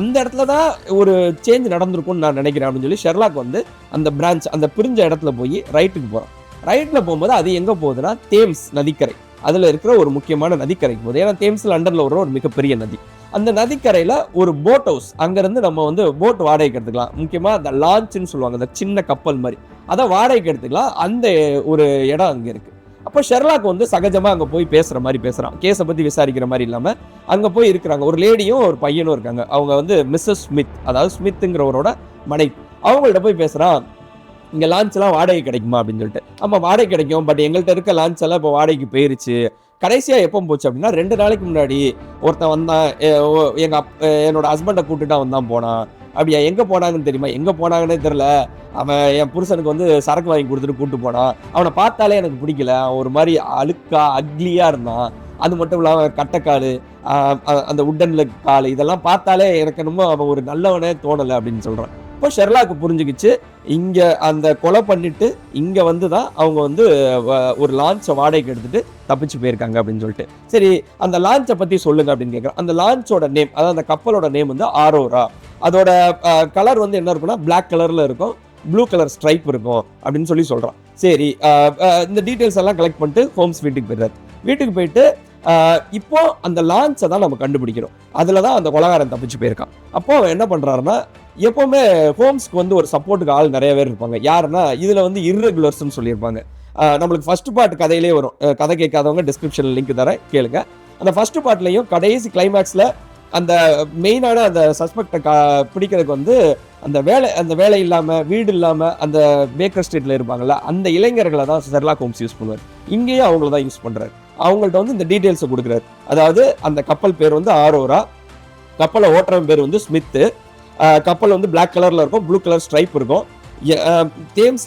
Speaker 1: அந்த இடத்துல தான் ஒரு சேஞ்ச் நடந்திருக்கும்னு நான் நினைக்கிறேன் அப்படின்னு சொல்லி ஷெர்லாக் வந்து அந்த பிரான்ச், அந்த பிரிஞ்ச இடத்துல போய் ரைட்டுக்கு போறான். ரைட்ல போகும்போது அது எங்க போகுதுன்னா தேம்ஸ் நதிக்கரை, அதுல இருக்கிற ஒரு முக்கியமான நதிக்கரைக்கு போகுது. ஏன்னா தேம்ஸ் லண்டன்ல வர ஒரு மிகப்பெரிய நதி. அந்த நதிக்கரையில ஒரு போட் ஹவுஸ், அங்க இருந்து நம்ம வந்து போட் வாடகைக்கு எடுத்துக்கலாம். முக்கியமா அந்த லான்ச்னு சொல்லுவாங்க, அந்த சின்ன கப்பல் மாதிரி, அதை வாடகைக்கு எடுத்துக்கலாம். அந்த ஒரு இடம் அங்க இருக்கு. அப்போ ஷெர்லாக் வந்து சகஜமா அங்க போய் பேசுற மாதிரி பேசுறான், கேஸை பத்தி விசாரிக்கிற மாதிரி இல்லாம அங்க போய் இருக்கிறாங்க. ஒரு லேடியும் ஒரு பையனும் இருக்காங்க. அவங்க வந்து மிஸ்ஸஸ் ஸ்மித், அதாவது ஸ்மித்ங்கிறவரோட மனைவி. அவங்கள்ட்ட போய் பேசுறான், இங்க லான்ச் எல்லாம் வாடகை கிடைக்குமா அப்படின்னு சொல்லிட்டு. ஆமா வாடகை கிடைக்கும், பட் எங்கள்கிட்ட இருக்க லான்ச் எல்லாம் இப்போ வாடகைக்கு போயிருச்சு. கடைசியா எப்போ போச்சு அப்படின்னா 2 நாளைக்கு முன்னாடி ஒருத்தன் வந்தான், என்னோட ஹஸ்பண்டை கூப்பிட்டுட்டு அவன் தான் போனான். அப்படியா, எங்க போனாங்கன்னு தெரியுமா? எங்க போனாங்கன்னே தெரியல. அவன் என் புருஷனுக்கு வந்து சரக்கு வாங்கி கொடுத்துட்டு கூப்பிட்டு போனான். அவனை பார்த்தாலே எனக்கு பிடிக்கல, அவன் ஒரு மாதிரி அழுக்கா அக்லியா இருந்தான். அது மட்டும் இல்லாம கட்டைக்காலு, அந்த உட்டன்ல காலு, இதெல்லாம் பார்த்தாலே எனக்கு என்னமோ அவன் ஒரு நல்லவனே தோணலை அப்படின்னு சொல்றான். இப்போ ஷெர்லாக்கு புரிஞ்சுக்கிச்சு, இங்க அந்த கொலை பண்ணிட்டு இங்க வந்து தான் அவங்க வந்து ஒரு லான்ச்சை வாடகைக்கு எடுத்துட்டு தப்பிச்சு போயிருக்காங்க அப்படின்னு சொல்லிட்டு. சரி, அந்த லான்ச்சை பத்தி சொல்லுங்க அப்படின்னு கேட்குறேன். அந்த லான்ச்சோட நேம், அதாவது அந்த கப்பலோட நேம் வந்து ஆரோரா. அதோட கலர் வந்து என்ன இருக்குன்னா பிளாக் கலர்ல இருக்கும், ப்ளூ கலர் ஸ்ட்ரைப் இருக்கும் அப்படின்னு சொல்றான். சரி, இந்த டீட்டெயில்ஸ் எல்லாம் கலெக்ட் பண்ணிட்டு ஹோம்ஸ் வீட்டுக்கு போயிடுறாரு. வீட்டுக்கு போயிட்டு இப்போ அந்த லான்ச்சை தான் நம்ம கண்டுபிடிக்கிறோம், அதுல தான் அந்த கொலகாரன் தப்பிச்சு போயிருக்கான். அப்போ அவன் என்ன பண்றாருன்னா, எப்பவுமே ஹோம்ஸ்க்கு வந்து ஒரு சப்போர்ட்டுக்கு ஆள் நிறைய பேர் இருப்பாங்க. யாருன்னா இதுல வந்து இர்ரெகுலர்ஸ்ன்னு சொல்லியிருப்பாங்க. நம்மளுக்கு ஃபர்ஸ்ட் பார்ட் கதையிலே வரும், கதை கேட்காதவங்க டிஸ்கிரிப்ஷன்ல லிங்க் தரேன் கேளுங்க. அந்த ஃபர்ஸ்ட் பார்ட்லையும் கடைசி கிளைமேக்ஸ்ல அந்த மெயினான அந்த சஸ்பெக்டை பிடிக்கிறதுக்கு வந்து அந்த வேலை இல்லாம வீடு இல்லாம அந்த பேக்கர் ஸ்ட்ரீட்ல இருப்பாங்கல்ல, அந்த இளைஞர்களை தான் ஷெர்லாக் ஹோம்ஸ் யூஸ் பண்ணுவார். இங்கேயும் அவங்கள தான் யூஸ் பண்றாரு. அவங்கள்ட்ட வந்து இந்த டீட்டெயில்ஸை கொடுக்குறாரு. அதாவது அந்த கப்பல் பேர் வந்து ஆரோரா, கப்பலை ஓட்டுறவன் பேர் வந்து ஸ்மித்து, கப்பல் வந்து பிளாக் கலர்ல இருக்கும், ப்ளூ கலர் ஸ்ட்ரைப் இருக்கும். தேம்ஸ்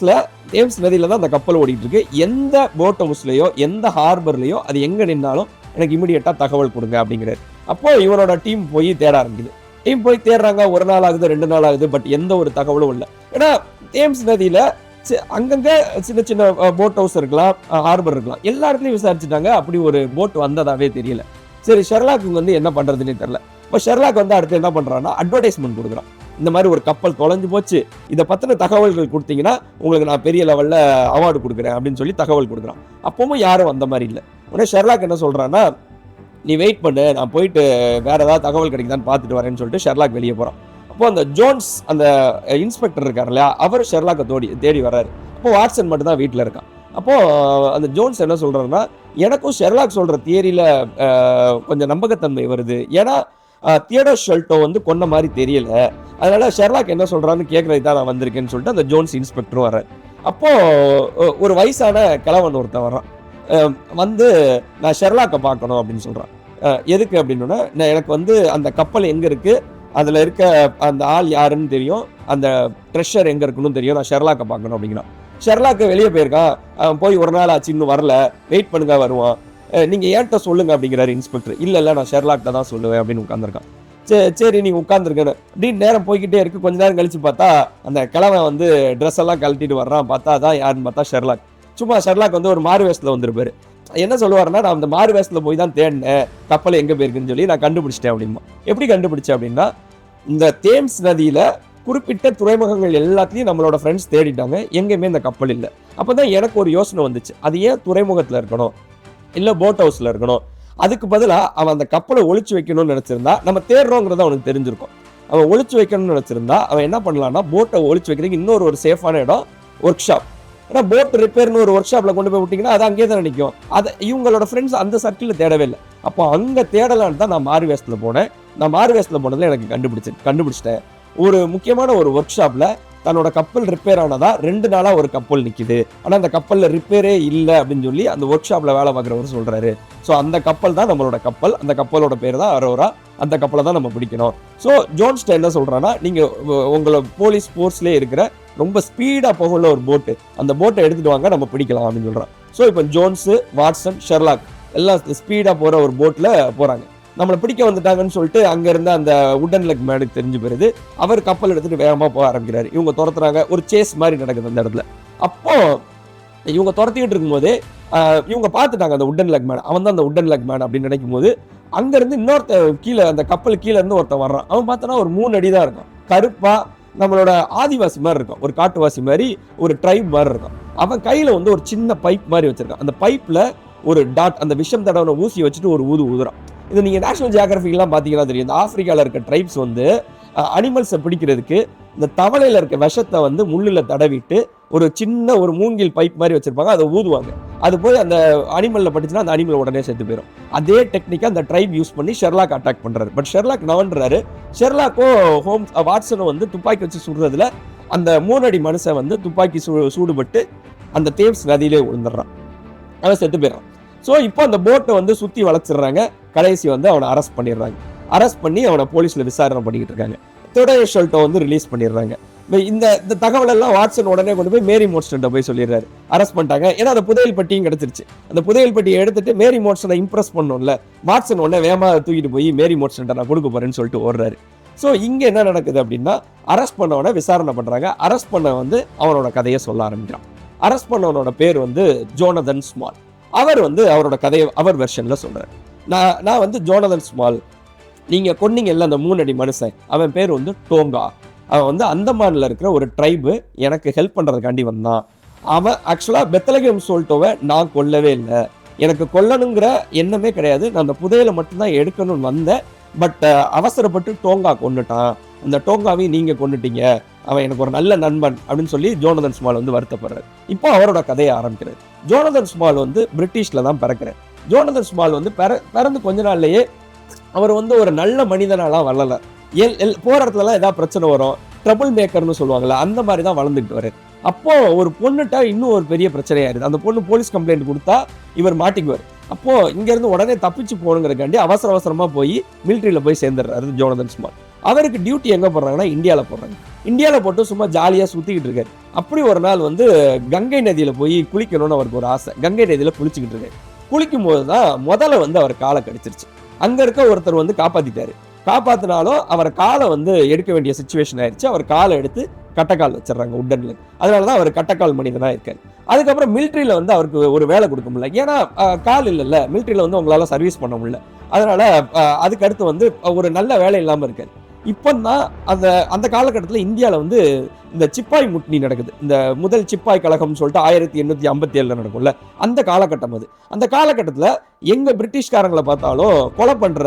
Speaker 1: நதியில தான் அந்த கப்பல் ஓடிட்டு இருக்கு. எந்த போட் ஹவுஸ்லயோ எந்த ஹார்பர்லயோ அது எங்க நின்னாலும் எனக்கு இமிடியேட்டா தகவல் கொடுங்க அப்படிங்கிறாரு. அப்போ இவரோட டீம் போய் தேட ஆரம்பிக்குது. டீம் போய் தேடுறாங்க, 1 நாள் ஆகுது, 2 நாள் ஆகுது, பட் எந்த ஒரு தகவலும் இல்லை. ஏன்னா தேம்ஸ் நதியில அங்கங்க சின்ன சின்ன போட் ஹவுஸ் இருக்கலாம், ஹார்பர் இருக்கலாம், எல்லா இடத்துலையும் விசாரிச்சுட்டாங்க, அப்படி ஒரு போட் வந்ததாவே தெரியல. சரி, ஷெர்லாக்கு வந்து என்ன பண்றதுன்னே தெரியல. இப்போ ஷெர்லாக் வந்து அடுத்து என்ன பண்றான்னா அட்வர்டைஸ்மெண்ட் கொடுக்குறான். இந்த மாதிரி ஒரு கப்பல் தொலைஞ்சு போச்சு, இதை பத்தின தகவல்கள் கொடுத்தீங்கன்னா உங்களுக்கு நான் பெரிய லெவல்ல அவார்டு கொடுக்குறேன் அப்படின்னு சொல்லி தகவல் கொடுக்குறான். அப்பவும் யாரும் வந்த மாதிரி இல்லை. உடனே ஷெர்லாக் என்ன சொல்றான்னா, நீ வெயிட் பண்ணு, நான் போயிட்டு வேற ஏதாவது தகவல் கிடைக்குதான்னு பார்த்துட்டு வரேன்னு சொல்லிட்டு ஷெர்லாக் வெளியே போறான். அப்போ அந்த ஜோன்ஸ் அந்த இன்ஸ்பெக்டர் இருக்கார் இல்லையா, அவர் ஷெர்லாக்கை தேடி வர்றாரு. அப்போ வாட்சன் மட்டும் தான் வீட்டில் இருக்கான். அப்போ அந்த ஜோன்ஸ் என்ன சொல்றாருன்னா, எனக்கும் ஷெர்லாக் சொல்ற தியரியில கொஞ்சம் நம்பகத்தன்மை வருது. ஏன்னா தியோடர் ஷெல்டோ வந்து கொன்ன மாதிரி தெரியல, அதனால ஷெர்லாக் என்ன சொல்றான்னு கேட்கறதுக்கு தான் நான் வந்திருக்கேன்னு சொல்லிட்டு அந்த ஜோன்ஸ் இன்ஸ்பெக்டரும் வர்றாரு. அப்போ ஒரு வயசான கிழவன் ஒருத்தன் வர்றான். வந்து நான் ஷெர்லாக்கை பார்க்கணும் அப்படின்னு சொல்றான். எதுக்கு அப்படின்னா, எனக்கு வந்து அந்த கப்பல் எங்க இருக்கு, அதுல இருக்க அந்த ஆள் யாருன்னு தெரியும், அந்த ட்ரெஷர் எங்க இருக்குன்னு தெரியும், நான் ஷெர்லாக்கை பார்க்கணும் அப்படிங்கிறான். ஷெர்லாக்கு வெளியே போயிருக்கான், போய் 1 நாள் ஆச்சு, இன்னும் வரல, வெயிட் பண்ணுங்க வருவான், நீங்க ஏன்ட்ட சொல்லுங்க அப்படிங்கிறாரு இன்ஸ்பெக்டர். இல்ல நான் ஷெர்லாக்ட தான் சொல்லுவேன் அப்படின்னு உட்காந்துருக்கான். சரி நீங்க உட்காந்துருக்கேன்னு அப்படின்னு நேரம் போய்கிட்டே இருக்கு. கொஞ்ச நேரம் கழிச்சு பார்த்தா அந்த கிழவன் வந்து ட்ரெஸ் எல்லாம் கழட்டிட்டு வர்றான். பார்த்தா அதான் யாருன்னு பார்த்தா ஷெர்லாக். சும்மா ஷெர்லாக் வந்து ஒரு மாறு வேஷத்துல வந்திருப்பாரு. என்ன சொல்லுவாருன்னா, நான் அந்த மாறு வேஷத்துல போய் தான் தேடினேன், கப்பல் எங்க போயிருக்குன்னு சொல்லி நான் கண்டுபிடிச்சிட்டேன் அப்படிமா. எப்படி கண்டுபிடிச்சேன் அப்படின்னா, இந்த தேம்ஸ் நதியில குறிப்பிட்ட துறைமுகங்கள் எல்லாத்தையும் நம்மளோட ஃப்ரெண்ட்ஸ் தேடிட்டாங்க, எங்கேயுமே இந்த கப்பல் இல்லை. அப்பதான் எனக்கு ஒரு யோசனை வந்துச்சு, அது ஏன் துறைமுகத்துல இருக்கணும், இல்லை போட் ஹவுஸ்ல இருக்கணும். அதுக்கு பதிலாக அவன் அந்த கப்பலை ஒளிச்சு வைக்கணும்னு நினைச்சிருந்தா, நம்ம தேடுறோங்கிறத அவனுக்கு தெரிஞ்சிருக்கும். அவன் ஒளிச்சு வைக்கணும்னு நினைச்சிருந்தா அவன் என்ன பண்ணலாம்னா, போட்டை ஒளிச்சு வைக்கிறதுக்கு இன்னொரு ஒரு சேஃபான இடம் ஒர்க் ஷாப். ஏன்னா போட் ரிப்பேர்னு ஒரு ஒர்க் ஷாப்ல கொண்டு போய் விட்டீங்கன்னா அது அங்கேயே தான் நினைக்கும். அதை இவங்களோட ஃப்ரெண்ட்ஸ் அந்த சர்க்கிளில் தேடவே இல்லை. அப்போ அங்கே தேடலான்னு தான் நான் மாறு வேஷத்தில் போனேன். நான் மாறு வேஷத்தில் போனதில் எனக்கு கண்டுபிடிச்சிட்டேன். ஒரு முக்கியமான ஒரு ஒர்க் ஷாப்ல தன்னோட கப்பல் ரிப்பேர் ஆனதா 2 நாளா ஒரு கப்பல் நிக்குது, ஆனா அந்த கப்பல்ல ரிப்பேரே இல்லை அப்படின்னு சொல்லி அந்த ஒர்க் ஷாப்ல வேலை பார்க்குறவர் சொல்றாரு. ஸோ அந்த கப்பல் தான் நம்மளோட கப்பல், அந்த கப்பலோட பேர் தான் அரோரா, அந்த கப்பலை தான் நம்ம பிடிக்கணும். ஸோ ஜோன்ஸ்ட என்ன சொல்றான்னா, நீங்க உங்களோட போலீஸ் ஃபோர்ஸ்லேயே இருக்கிற ரொம்ப ஸ்பீடா போகல ஒரு போட்டு, அந்த போட்டை எடுத்துட்டு வாங்க, நம்ம பிடிக்கலாம் அப்படின்னு சொல்றான். ஸோ இப்போ ஜோன்ஸ், வாட்சன், ஷெர்லாக் எல்லாம் ஸ்பீடா போற ஒரு போட்ல போறாங்க. நம்மளை பிடிக்க வந்துட்டாங்கன்னு சொல்லிட்டு அங்க இருந்த அந்த உடன் லெக் மேனுக்கு தெரிஞ்சு போயிருது. அவர் கப்பல் எடுத்துட்டு வேகமா போக ஆரம்பிக்கிறாரு. இவங்க துரத்துறாங்க, ஒரு சேஸ் மாதிரி நடக்குது அந்த இடத்துல. அப்போ இவங்க துரத்திக்கிட்டு இருக்கும்போது இவங்க பார்த்துட்டாங்க அந்த உடன் லெக் மேன், அவன் தான் அந்த உடன் லெக் மேன் அப்படின்னு நினைக்கும் போது அங்க இருந்து இன்னொருத்த கீழே, அந்த கப்பல் கீழே இருந்து ஒருத்தன் வர்றான். அவன் பார்த்தோன்னா ஒரு 3 அடி தான் இருக்கும், கருப்பா, நம்மளோட ஆதிவாசி மாதிரி இருக்கும், ஒரு காட்டுவாசி மாதிரி, ஒரு ட்ரைப் மாதிரி இருக்கும். அவன் கையில வந்து ஒரு சின்ன பைப் மாதிரி வச்சிருக்கான். அந்த பைப்ல ஒரு டாட், அந்த விஷம் தடவை ஊசி வச்சுட்டு ஒரு ஊதுறான். இது நீங்கள் நேஷனல் ஜியோகிராஃபிக்லாம் பார்த்தீங்கன்னா தெரியும். இந்த ஆப்பிரிக்காவில் இருக்க ட்ரைப்ஸ் வந்து அனிமல்ஸை பிடிக்கிறதுக்கு இந்த தவளையில் இருக்க விஷத்தை வந்து முள்ளில் தடவிட்டு ஒரு சின்ன ஒரு மூங்கில் பைப் மாதிரி வச்சிருப்பாங்க, அதை ஊதுவாங்க. அது போய் அந்த அனிமல்ல பட்டுச்சுன்னா அந்த அனிமல் உடனே செத்து போயிடும். அதே டெக்னிக்கை அந்த ட்ரைப் யூஸ் பண்ணி ஷெர்லாக் அட்டாக் பண்றாரு. பட் ஷெர்லாக் நவன்றாரு. ஷெர்லாக்கோ வாட்சனும் வந்து துப்பாக்கி வச்சு சுடுறதுல அந்த 3 அடி மனுஷன் வந்து துப்பாக்கி சூடுபட்டு அந்த தேம்ஸ் நதியிலே விழுந்துடுறான். அவன் செத்து போயிடறான். ஸோ இப்போ அந்த போட்டை வந்து சுற்றி வளைச்சிடுறாங்க. கடைசி வந்து அவனை அரெஸ்ட் பண்ணிடுறாங்க. அரெஸ்ட் பண்ணி அவனை போலீஸில் விசாரணை பண்ணிக்கிட்டு இருக்காங்க. தொடர் ஷெல்ட்டை வந்து ரிலீஸ் பண்ணிடுறாங்க. இந்த தகவல் எல்லாம் வாட்சன் உடனே கொண்டு போய் மேரி மோட்ஸ்டன் போய் சொல்லிடுறாரு, அரெஸ்ட் பண்ணிட்டாங்க. ஏன்னா அந்த புதையல் பட்டியும் கிடைச்சிருச்சு. அந்த புதையல் பட்டியை எடுத்துட்டு மேரி மோட்ஸ்டனை இம்ப்ரெஸ் பண்ணணும்ல, வாட்சன் உடனே வேகமா தூக்கிட்டு போய் மேரி மோட்ஸ்டன் நான் கொடுக்க போறேன்னு சொல்லிட்டு ஓடுறாரு. ஸோ இங்க என்ன நடக்குது அப்படின்னா, அரெஸ்ட் பண்ணவனை விசாரணை பண்றாங்க. அரெஸ்ட் பண்ண வந்து அவனோட கதையை சொல்ல ஆரம்பிக்கிறான். அரெஸ்ட் பண்ணவனோட பேர் வந்து ஜோனதன் ஸ்மால். அவர் வந்து அவரோட கதையை அவர் வெர்ஷன்ல சொல்றாரு. நான் வந்து ஜோனதன் ஸ்மால், நீங்க கொன்னீங்க இல்ல அந்த 3 அடி மனுஷன், அவன் பேர் வந்து டோங்கா. அவன் வந்து அந்தமான்ல இருக்கிற ஒரு ட்ரைபு, எனக்கு ஹெல்ப் பண்றதுக்காண்டி வந்தான். அவன் ஆக்சுவலா பெத்லகேம் சோல்டோவை நான் கொல்லவே இல்லை, எனக்கு கொல்லணுங்கிற எண்ணமே கிடையாது, நான் அந்த புதையலை மட்டும்தான் எடுக்கணும்னு வந்தேன். பட் அவசரப்பட்டு டோங்கா கொண்டுட்டான், அந்த டோங்காவையும் நீங்க கொண்டுட்டீங்க, அவன் எனக்கு ஒரு நல்ல நண்பன் அப்படின்னு சொல்லி ஜோனதன் ஸ்மால் வந்து வருத்தப்படுறாரு. இப்போ அவரோட கதையை ஆரம்பிக்கிறார். ஜோனதன் ஸ்மால் வந்து பிரிட்டிஷ்ல தான் பிறக்கிறார். ஜோனதன் ஸ்மால் வந்து பிறந்து கொஞ்ச நாள்லயே அவர் வந்து ஒரு நல்ல மனிதனாலாம் வளரல. போற இடத்துலலாம் ஏதாவது பிரச்சனை வரும், ட்ரபிள் மேக்கர்னு சொல்லுவாங்கல்ல, அந்த மாதிரி தான் வளர்ந்துட்டு வர்றாரு. அப்போ ஒரு பொண்ணுட்டா இன்னும் ஒரு பெரிய பிரச்சனையாயிருது. அந்த பொண்ணு போலீஸ் கம்ப்ளைண்ட் கொடுத்தா இவர் மாட்டிக்குவார். அப்போ இங்க இருந்து உடனே தப்பிச்சு போகணுங்கிறக்காண்டி அவசரமா போய் மிலிட்ரியில போய் சேர்ந்துடுறாரு ஜோனதன் ஸ்மால். அவருக்கு டியூட்டி எங்க போடுறாங்கன்னா இந்தியாவில் போடுறாங்க. இந்தியாவில் போட்டு சும்மா ஜாலியா சுத்திக்கிட்டு இருக்காரு. அப்படி ஒரு நாள் வந்து கங்கை நதியில போய் குளிக்கணும்னு அவருக்கு ஒரு ஆசை. கங்கை நதியில குளிச்சுக்கிட்டு இருக்காரு. குளிக்கும் போதுதான் முதல்ல வந்து அவர் காலை கடிச்சிருச்சு. அங்க இருக்க ஒருத்தர் வந்து காப்பாத்திட்டாரு. காப்பாத்தினாலும் அவரை காலை வந்து எடுக்க வேண்டிய சிச்சுவேஷன் ஆயிடுச்சு. அவர் காலை எடுத்து கட்டக்கால் வச்சிடறாங்க உட்டன்ல. அதனாலதான் அவர் கட்டக்கால் மனிதனா இருக்காரு. அதுக்கப்புறம் மிலிட்ரியில வந்து அவருக்கு ஒரு வேலை கொடுக்க முடியல. ஏன்னா கால் இல்லைல்ல, மிலிட்ரியில வந்து உங்களால சர்வீஸ் பண்ண முடியல. அதனால அதுக்கு அடுத்து வந்து ஒரு நல்ல வேலை இல்லாம இருக்காரு. இப்போதான் அந்த காலகட்டத்தில் இந்தியாவில் வந்து இந்த சிப்பாய் முட்னி நடக்குது. இந்த முதல் சிப்பாய் கழகம்னு சொல்லிட்டு 1857 நடக்கும்ல, அந்த காலகட்டம் அது. அந்த காலகட்டத்தில் எங்க பிரிட்டிஷ்காரங்களை பார்த்தாலும் கொலை பண்ற,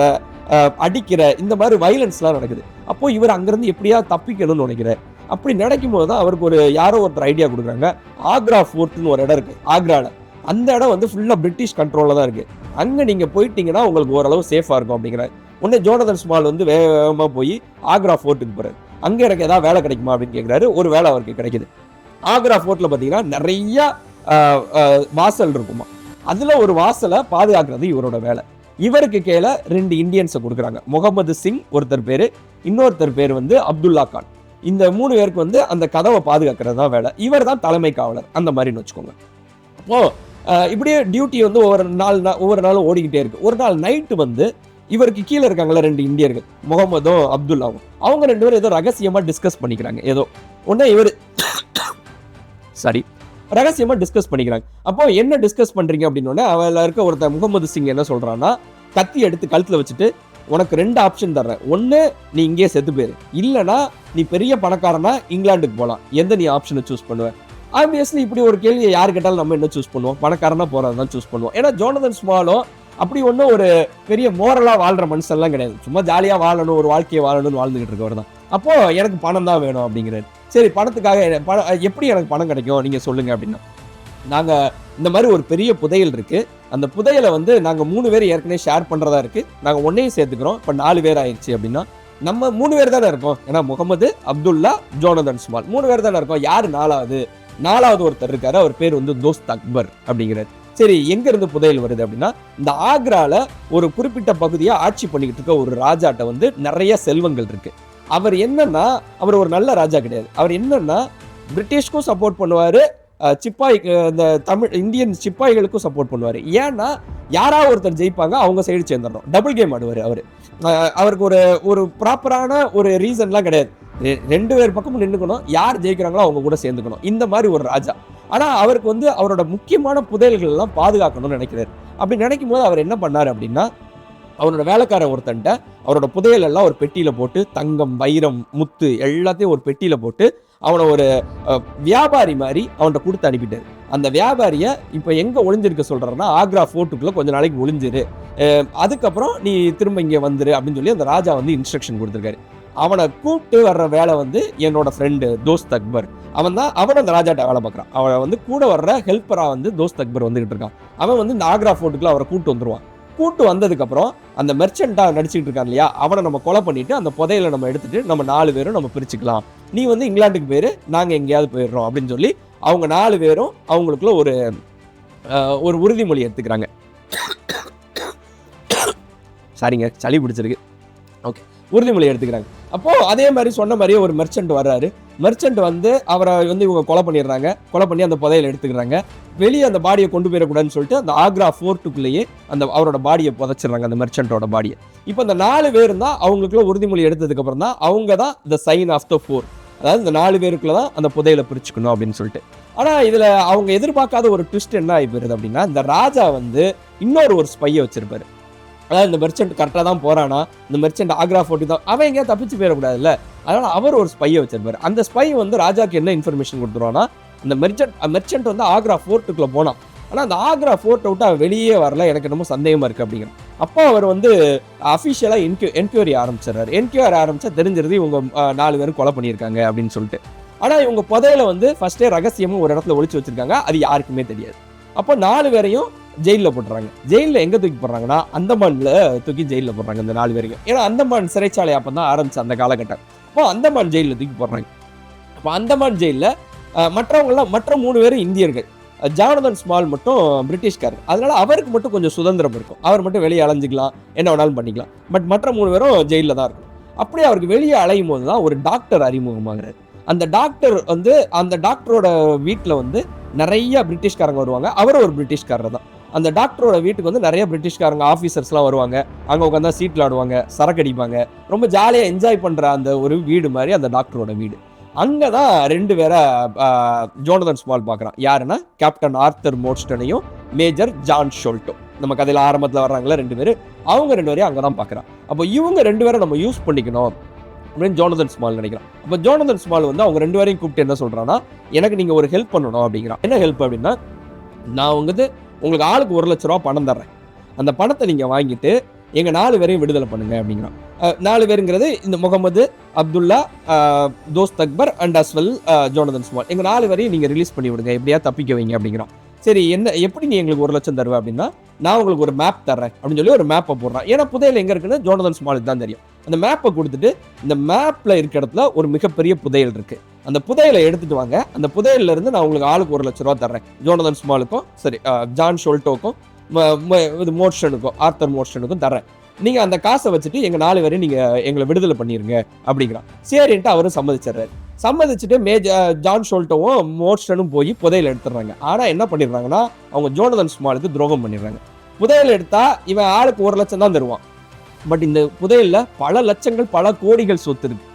Speaker 1: அடிக்கிற இந்த மாதிரி வயலன்ஸ்லாம் நடக்குது. அப்போ இவர் அங்கிருந்து எப்படியா தப்பிக்கணும்னு நினைக்கிறார். அப்படி நினைக்கும் போது தான் அவருக்கு ஒரு யாரோ ஒருத்தர் ஐடியா கொடுக்குறாங்க. ஆக்ரா ஃபோர்ட்னு ஒரு இடம் இருக்கு ஆக்ரால. அந்த இடம் வந்து ஃபுல்லா பிரிட்டிஷ் கண்ட்ரோல்ல தான் இருக்கு. அங்க நீங்க போயிட்டீங்கன்னா உங்களுக்கு ஓரளவு சேஃபா இருக்கும் அப்படிங்கிறார். உடனே ஜோனதன் ஸ்மால் வந்து வேகமா போய் ஆக்ரா ஃபோர்ட்டுக்கு போறாரு. அங்க எனக்கு ஏதாவது வேலை கிடைக்குமா அப்படின்னு கேட்கிறாரு. ஒரு வேலை அவருக்கு கிடைக்குது. ஆக்ரா ஃபோர்ட்ல பாத்தீங்கன்னா நிறைய வாசல் இருக்குமா. அதுல ஒரு வாசலை பாதுகாக்கிறது இவரோட வேலை. இவருக்கு கீழே 2 இந்தியன்ஸை கொடுக்குறாங்க. முகமது சிங் ஒருத்தர் பேரு, இன்னொருத்தர் பேர் வந்து அப்துல்லா கான். இந்த 3 பேருக்கு வந்து அந்த கதவை பாதுகாக்கிறது தான் வேலை. இவர் தான் தலைமை காவலர் அந்த மாதிரின்னு வச்சுக்கோங்க. அப்போ இப்படியே டியூட்டி வந்து ஒவ்வொரு நாளும் ஓடிக்கிட்டே இருக்கு. ஒரு நாள் நைட்டு வந்து இவருக்கு கீழே இருக்காங்களா 2 இந்தியர்கள், முகமதும் அப்துல்லாவும், அவங்க 2 பேரும் ஏதோ ரகசியமா டிஸ்கஸ் பண்ணிக்கிறாங்க. ஏதோ ஒன்னு இவர் ரகசியமா டிஸ்கஸ் பண்ணிக்கிறாங்க. அப்போ என்ன டிஸ்கஸ் பண்றீங்க அப்படின்னு அவள இருக்க ஒருத்தர் முகமது சிங் என்ன சொல்றான்னா, கத்தி எடுத்து கழுத்துல வச்சுட்டு, உனக்கு 2 ஆப்ஷன் தர்றேன், ஒன்னு நீ இங்கே செத்து போயிரு, இல்லனா நீ பெரிய பணக்காரனா இங்கிலாந்துக்கு போலாம், எந்த நீ ஆப்ஷனை சூஸ் பண்ணுவ? ஆப்வியஸ்லி இப்படி ஒரு கேள்வியை யாரு கேட்டாலும் நம்ம என்ன சூஸ் பண்ணுவோம்? பணக்காரனா போறதான் சூஸ் பண்ணுவோம். ஏன்னா ஜோனதன் ஸ்மாலும் அப்படி ஒன்றும் ஒரு பெரிய மோரலா வாழ்ற மனுஷன்லாம் கிடையாது. சும்மா ஜாலியா வாழணும், ஒரு வாழ்க்கையை வாழணும்னு வாழ்ந்துகிட்டு இருக்கவர் தான். அப்போ எனக்கு பணம் தான் வேணும் அப்படிங்கிறாரு. சரி, பணத்துக்காக எப்படி எனக்கு பணம் கிடைக்கும் நீங்க சொல்லுங்க அப்படின்னா, நாங்க இந்த மாதிரி ஒரு பெரிய புதையல் இருக்கு, அந்த புதையலை வந்து நாங்க 3 பேர் ஏற்கனவே ஷேர் பண்றதா இருக்கு, நாங்க ஒன்னையும் சேர்த்துக்கிறோம், இப்ப 4 பேர் ஆயிடுச்சு அப்படின்னா, நம்ம 3 பேர் தானே இருக்கோம். ஏன்னா முகமது, அப்துல்லா, ஜோனதன் ஸ்மால் 3 பேர் தானே இருக்கோம். யாரு 4வது ஒருத்தர் இருக்காரு, அவர் பேர் வந்து தோஸ்த் அக்பர் அப்படிங்கிறாரு. சரி, எங்க இருந்து புதையல் வருது அப்படின்னா, இந்த ஆக்ரால ஒரு குறிப்பிட்ட பகுதியை ஆட்சி பண்ணிக்கிட்டு இருக்க ஒரு ராஜாட்ட வந்து நிறைய செல்வங்கள் இருக்கு. அவர் என்னன்னா, அவர் ஒரு நல்ல ராஜா கிடையாது. அவர் என்னன்னா, பிரிட்டிஷ்க்கும் சப்போர்ட் பண்ணுவாரு, சிப்பாய் இந்த இந்தியன் சிப்பாய்களுக்கும் சப்போர்ட் பண்ணுவாரு. ஏன்னா யாராவது ஒருத்தர் ஜெயிப்பாங்க, அவங்க சைடு சேர்ந்துடணும். டபுள் கேம் ஆடுவார் அவருக்கு ஒரு ப்ராப்பரான ஒரு ரீசன்லாம் கிடையாது. 2 பேர் பக்கமும் நின்றுக்கணும், யார் ஜெயிக்கிறாங்களோ அவங்க கூட சேர்ந்துக்கணும், இந்த மாதிரி ஒரு ராஜா. ஆனா அவருக்கு வந்து அவரோட முக்கியமான புதையல்கள் எல்லாம் பாதுகாக்கணும்னு நினைக்கிறாரு. அப்படி நினைக்கும் போது அவர் என்ன பண்ணாரு அப்படின்னா, அவரோட வேலைக்காரன் ஒருத்தன்ட்ட அவரோட புதையல் எல்லாம் ஒரு பெட்டியில போட்டு, தங்கம், வைரம், முத்து எல்லாத்தையும் ஒரு பெட்டியில போட்டு, அவனை ஒரு வியாபாரி மாதிரி அவன்கிட்ட கொடுத்து அனுப்பிட்டாரு. அந்த வியாபாரிய இப்ப எங்க ஒளிஞ்சிருக்க சொல்றாருன்னா, ஆக்ரா ஃபோர்ட்டுக்குள்ள கொஞ்ச நாளைக்கு ஒளிஞ்சிரு, அதுக்கப்புறம் நீ திரும்ப இங்க வந்துரு அப்படின்னு சொல்லி அந்த ராஜா வந்து இன்ஸ்ட்ரக்ஷன் கொடுத்துருக்காரு. அவனை கூப்பிட்டு வர்ற வேலை வந்து என்னோட ஃப்ரெண்டு தோஸ்த் அக்பர். அவன் அந்த ராஜாட்ட வேலை பார்க்குறான். அவன் வந்து கூட வர்ற ஹெல்ப்பரா வந்து தோஸ்த் அக்பர் வந்துகிட்டு இருக்கான். அவன் வந்து இந்த ஆக்ரா ஃபோர்ட்டுக்குள்ள அவரை கூப்பிட்டு வந்துருவான். கூட்டு வந்ததுக்கப்புறம் அந்த மெர்ச்சண்டா நடிச்சுக்கிட்டு இருக்கான் இல்லையா, அவனை நம்ம கொலை பண்ணிட்டு அந்த புதையில நம்ம எடுத்துட்டு நம்ம 4 பேரும் நம்ம பிரிச்சுக்கலாம். நீ வந்து இங்கிலாந்துக்கு போயிரு, நாங்கள் எங்கேயாவது போயிடுறோம் அப்படின்னு சொல்லி அவங்க 4 பேரும் அவங்களுக்குள்ள ஒரு உறுதிமொழி எடுத்துக்கிறாங்க. சாரிங்க, சளி பிடிச்சிருக்கு. ஓகே, உறுதிமொழி எடுத்துக்கிறாங்க. அப்போ அதே மாதிரி சொன்ன மாதிரியே ஒரு மெர்ச்சன்ட் வர்றாரு. மெர்ச்சன்ட் வந்து அவரை வந்து இவங்க கொலை பண்ணிடுறாங்க. கொலை பண்ணி அந்த புதையில எடுத்துக்கிறாங்க. வெளியே அந்த பாடியை கொண்டு போயிடக்கூடாதுன்னு சொல்லிட்டு அந்த ஆக்ரா ஃபோர்ட்டுக்குள்ளேயே அவரோட பாடியை புதைச்சிடுறாங்க, அந்த மெர்ச்சன்ட்டோட பாடியை. இப்போ இந்த 4 பேரும் தான் அவங்களுக்குள்ள உறுதிமொழி எடுத்ததுக்கு அப்புறம் தான் அவங்க தான் த சைன் ஆஃப் த 4, அதாவது இந்த 4 பேருக்குள்ள தான் அந்த புதையில பிரிச்சுக்கணும் அப்படின்னு சொல்லிட்டு. ஆனா இதுல அவங்க எதிர்பார்க்காத ஒரு ட்விஸ்ட் என்ன ஆகி போயிருது அப்படின்னா, இந்த ராஜா வந்து ஒரு ஸ்பையை வச்சிருப்பாரு. அதாவது இந்த மெர்ச்சன்ட் கரெக்டாக தான் போறானா, இந்த மெர்ச்சன்ட் ஆக்ரா ஃபோர்ட்டி தான், அவன் எங்கேயா தப்பிச்சு போயிடக்கூடாதுல்ல, அதனால அவர் ஒரு ஸ்பையை வச்சிருப்பாரு. அந்த ஸ்பை வந்து ராஜாக்கு என்ன இன்ஃபர்மேஷன் கொடுத்துருவானா, இந்த மெர்ச்சன்ட் வந்து ஆக்ரா ஃபோர்ட்டுக்குள்ள போனான். ஆனால் அந்த ஆக்ரா ஃபோர்ட்டை விட்டு அவன் வெளியே வரல, எனக்கு என்னமோ சந்தேகமா இருக்கு அப்படிங்கிறான். அப்போ அவர் வந்து அஃபிஷியலாக என்கொயரி ஆரம்பிச்சிடறாரு. என்கொயரி ஆரம்பிச்சா தெரிஞ்சிருது இவங்க 4 பேரும் கொலை பண்ணியிருக்காங்க அப்படின்னு சொல்லிட்டு. ஆனால் இவங்க புதையில வந்து ஃபர்ஸ்டே ரகசியமும் ஒரு இடத்துல ஒளிச்சு வச்சிருக்காங்க, அது யாருக்குமே தெரியாது. அப்போ 4 பேரையும் ஜெயிலில் போட்டுறாங்க. ஜெயிலில் எங்கே தூக்கி போடுறாங்கன்னா, அந்தமான்ல தூக்கி ஜெயிலில் போடுறாங்க இந்த 4 பேரையும். ஏன்னா அந்தமான் சிறைச்சாலை அப்போ தான் ஆரம்பிச்சு அந்த காலகட்டம். அப்போ அந்தமான் ஜெயிலில் தூக்கி போடுறாங்க. அப்போ அந்தமான் ஜெயிலில் மற்ற 3 பேரும் இந்தியர்கள். ஜானதன் ஸ்மால் மட்டும் பிரிட்டிஷ்காரர். அதனால அவருக்கு மட்டும் கொஞ்சம் சுதந்திரம் இருக்கும். அவர் மட்டும் வெளியே அலைஞ்சிக்கலாம், என்ன வேணாலும் பண்ணிக்கலாம். பட் மற்ற 3 பேரும் ஜெயிலில் தான் இருக்கும். அப்படியே அவருக்கு வெளியே அலையும் போது தான் ஒரு டாக்டர் அறிமுகமாகிறார். அந்த டாக்டரோட வீட்டில் வந்து நிறைய பிரிட்டிஷ்காரங்க வருவாங்க. அவரும் ஒரு பிரிட்டிஷ்காரர் தான். அந்த டாக்டரோட வீட்டுக்கு வந்து நிறைய பிரிட்டிஷ்காரங்க ஆஃபீஸர்ஸ்லாம் வருவாங்க. அங்கே உட்காந்தா சீட்டில் ஆடுவாங்க, சரக்கு அடிப்பாங்க. ரொம்ப ஜாலியாக என்ஜாய் பண்ணுற அந்த ஒரு வீடு மாதிரி அந்த டாக்டரோட வீடு. அங்கே தான் 2 பேரை ஜோனதன் ஸ்மால் பார்க்குறான். யாருன்னா கேப்டன் ஆர்த்தர் மோர்ஸ்டனையும் மேஜர் ஜான் ஷோல்ட்டோ. நம்ம கதையில் ஆரம்பத்தில் வர்றாங்களா 2 பேர், அவங்க 2 பேரையும் அங்கே தான் பார்க்குறான். அப்போ இவங்க 2 பேரை நம்ம யூஸ் பண்ணிக்கணும் அப்படின்னு ஜோனதன் ஸ்மால் நினைக்கிறான். அப்போ ஜோனதன் ஸ்மால் வந்து அவங்க 2 பேரையும் கூப்பிட்டு என்ன சொல்கிறான்னா, எனக்கு நீங்கள் ஒரு ஹெல்ப் பண்ணணும் அப்படிங்கிறான். என்ன ஹெல்ப் அப்படின்னா, நான் உங்களுக்கு ஆளுக்கு 1 லட்ச ரூபா பணம் தர்றேன். அந்த பணத்தை நீங்கள் வாங்கிட்டு எங்கள் 4 பேரையும் விடுதலை பண்ணுங்க அப்படிங்கிறான். 4 பேருங்கிறது இந்த முகமது, அப்துல்லா, தோஸ்த் அக்பர் அண்ட் அஸ்வல் ஜோனதன் ஸ்மால். எங்கள் 4 பேரையும் நீங்கள் ரிலீஸ் பண்ணி விடுங்க, எப்படியா தப்பிக்க வைங்க அப்படிங்கிறான். சரி, எப்படி நீ எங்களுக்கு 1 லட்சம் தருவ அப்படின்னா, நான் உங்களுக்கு ஒரு மேப் தர்றேன் அப்படின்னு சொல்லி ஒரு மேப்பை போடுறான். ஏன்னா புதையல் எங்கே இருக்குன்னு ஜோனதன் ஸ்மாலுக்கு தான் தெரியும். அந்த மேப்பை கொடுத்துட்டு, இந்த மேப்பில் இருக்க இடத்துல ஒரு மிகப்பெரிய புதையல் இருக்கு, அந்த புதையலை எடுத்துட்டு வாங்க, அந்த புதையல்ல இருந்து நான் உங்களுக்கு ஆளுக்கு 1 லட்ச ரூபா தர்றேன். ஜோனதன் ஸ்மாலுக்கும் சரி, ஜான் ஷோல்ட்டோக்கும் மோர்ஸ்டனுக்கும் ஆர்த்தர் மோர்ஸ்டனுக்கும் தர்றேன். நீங்க அந்த காசை வச்சுட்டு எங்க 4 பேரையும் நீங்க எங்களை விடுதலை பண்ணிருங்க அப்படிங்கிறான். சரின்ட்டு அவரும் சம்மதிச்சிடறாரு. சம்மதிச்சுட்டு ஜான் ஷோல்ட்டோவும் மோர்ஸ்டனும் போய் புதையல் எடுத்துடுறாங்க. ஆனா என்ன பண்ணிடுறாங்கன்னா, அவங்க ஜோனதன் ஸ்மாலுக்கு துரோகம் பண்ணிடுறாங்க. புதையல் எடுத்தா இவன் ஆளுக்கு 1 லட்சம் தான் தருவான். பட் இந்த புதையல்ல பல லட்சங்கள், பல கோடிகள் சொத்து இருக்கு,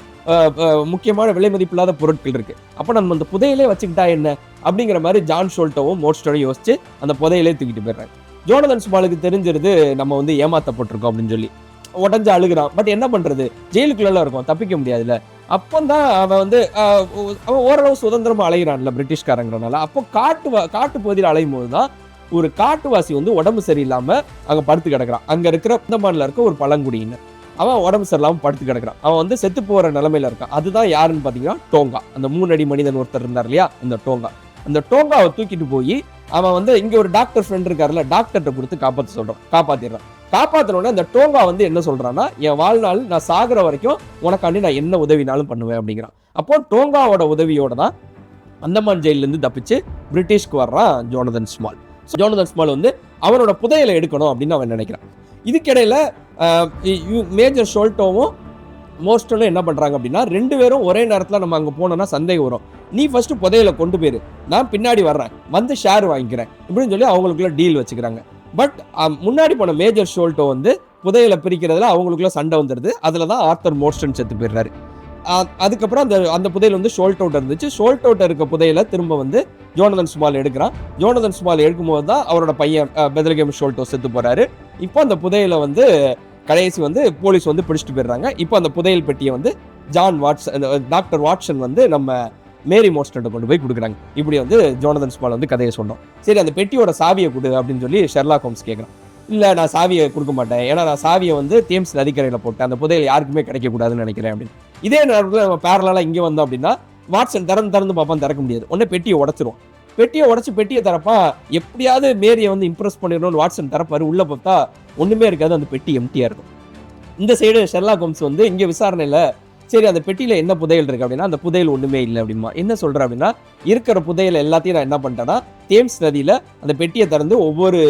Speaker 1: முக்கியமான விலை மதிப்பில்லாத பொருட்கள் இருக்கு. அப்போ நம்ம அந்த புதையலே வச்சுக்கிட்டா என்ன அப்படிங்கிற மாதிரி ஜான் ஷோல்ட்டோவும் மோர்ஸ்டனும் யோசிச்சு அந்த புதையலே தூக்கிட்டு போயிடுறாங்க. ஜோனதன் ஸ்மாலுக்கு தெரிஞ்சிருது நம்ம வந்து ஏமாத்தப்பட்டிருக்கோம் அப்படின்னு சொல்லி உடஞ்சு அழுகிறான். பட் என்ன பண்றது, ஜெயிலுக்குள்ள இருக்கும், தப்பிக்க முடியாதுல்ல. அப்பந்தான் அவன் ஓரளவு சுதந்திரமா அலைகிறான்ல பிரிட்டிஷ்காரங்கிறனால. அப்போ காட்டு பகுதியில் அலையும் போதுதான் ஒரு காட்டுவாசி வந்து உடம்பு சரியில்லாம அங்க படுத்து கிடக்குறான். அங்க இருக்கிற அந்தமான்ல இருக்க ஒரு பழங்குடியினர், அவன் உடம்பு சரியில்லாம படுத்து கிடக்குறான். அவன் வந்து செத்து போற நிலைமையில இருக்கான். அதுதான் யாருன்னு பாத்தீங்கன்னா டோங்கா, அந்த 3 அடி மனிதன் ஒருத்தர் இருந்தார் இல்லையா, அந்த டோங்காவை தூக்கிட்டு போய் அவன் வந்து இங்க ஒரு டாக்டர் ஃப்ரெண்ட் இருக்காருல்ல, டாக்டர்கிட்ட கொடுத்து காப்பாத்திடுறான். காப்பாத்தினோட அந்த டோங்கா வந்து என்ன சொல்றான்னா, என் வாழ்நாள் நான் சாகுற வரைக்கும் உனக்காண்டி நான் என்ன உதவினாலும் பண்ணுவேன் அப்படிங்கிறான். அப்போ டோங்காவோட உதவியோட தான் அந்தமான் ஜெயில இருந்து தப்பிச்சு பிரிட்டிஷ்க்கு வர்றான் ஜோனதன் ஸ்மால். ஜோனதன் ஸ்மால் வந்து அவனோட புதையலை எடுக்கணும் அப்படின்னு அவன் நினைக்கிறான். இதுக்கிடையில மேஜர் ஷோல்ட்டோவும் மோர்ஸ்டனும் என்ன பண்றாங்க அப்படின்னா, 2 பேரும் ஒரே நேரத்தில் நம்ம அங்கே போனோம்னா சந்தேகம் வரும், நீ ஃபர்ஸ்ட் புதையலை கொண்டு போயிரு, நான் பின்னாடி வர்றேன், வந்து ஷேர் வாங்கிக்கிறேன் இப்படின்னு சொல்லி அவங்களுக்குள்ள டீல் வச்சுக்கிறாங்க. பட் முன்னாடி போன மேஜர் ஷோல்ட்டோ வந்து புதையலை பிரிக்கிறதுல அவங்களுக்குள்ள சண்டை வந்துடுது. அதில் தான் ஆர்த்தர் மோர்ஸ்டன் செத்து போயிடுறாரு. அதுக்கப்புறம் அந்த புதையல் வந்து ஷோல்ட்டோட்ட இருந்துச்சு. ஷோல்ட்டோட்ட இருக்க புதையலை திரும்ப வந்து ஜோனதன் ஸ்மால் எடுக்கிறான். ஜோனதன் ஸ்மால் எடுக்கும்போது தான் அவரோட பையன் பெத்லகேம் ஷோல்ட்டோ செத்து போறாரு. இப்போ அந்த புதையலை வந்து கடைசி வந்து போலீஸ் வந்து பிடிச்சிட்டு போயிடுறாங்க. இப்போ அந்த புதையல் பெட்டியை வந்து டாக்டர் வாட்சன் வந்து நம்ம மேரி மோர்ஸ்டன்ட்ட கொண்டு போய் கொடுக்குறாங்க. இப்படி வந்து ஜோனதன் ஸ்மால் வந்து கதையை சொன்னோம். சரி, அந்த பெட்டியோட சாவியை கொடு அப்படின்னு சொல்லி ஷெர்லாக் ஹோம்ஸ் கேட்குறான். இல்லை, நான் சாவியை கொடுக்க மாட்டேன், ஏன்னா நான் சாவியை வந்து தேம்ஸ் நதிக்கரையில் போட்டேன், அந்த புதையல் யாருக்குமே கிடைக்கக்கூடாதுன்னு நினைக்கிறேன் அப்படின்னு. இதே நேரத்தில் நம்ம பேரலாக இங்கே வந்தோம் அப்படின்னா வாட்சன் திறந்து பார்ப்பான், திறக்க முடியாது. உடனே பெட்டியை உடச்சிரும். பெட்டியை உடச்சி பெட்டியை திறப்பா, எப்படியாவது மேரியை வந்து இம்ப்ரெஸ் பண்ணிடணும்னு வாட்சன் திறப்பாரு. உள்ள பார்த்தா ஒண்ணுமே இருக்காது, அந்த பெட்டி எம்டியா இருக்கும். இந்த சைடு ஷெர்லாக் ஹோம்ஸ் வந்து இங்க விசாரணையில சரி அந்த பெட்டியில என்ன புதையல் இருக்கு அப்படின்னா அந்த புதையல் ஒண்ணுமே இல்லை அப்படிமா. என்ன சொல்ற அப்படின்னா இருக்கிற புதையல் எல்லாத்தையும் நான் என்ன பண்ணிட்டேன்னா தேம்ஸ் நதியில அந்த பெட்டியை திறந்து ஒவ்வொரு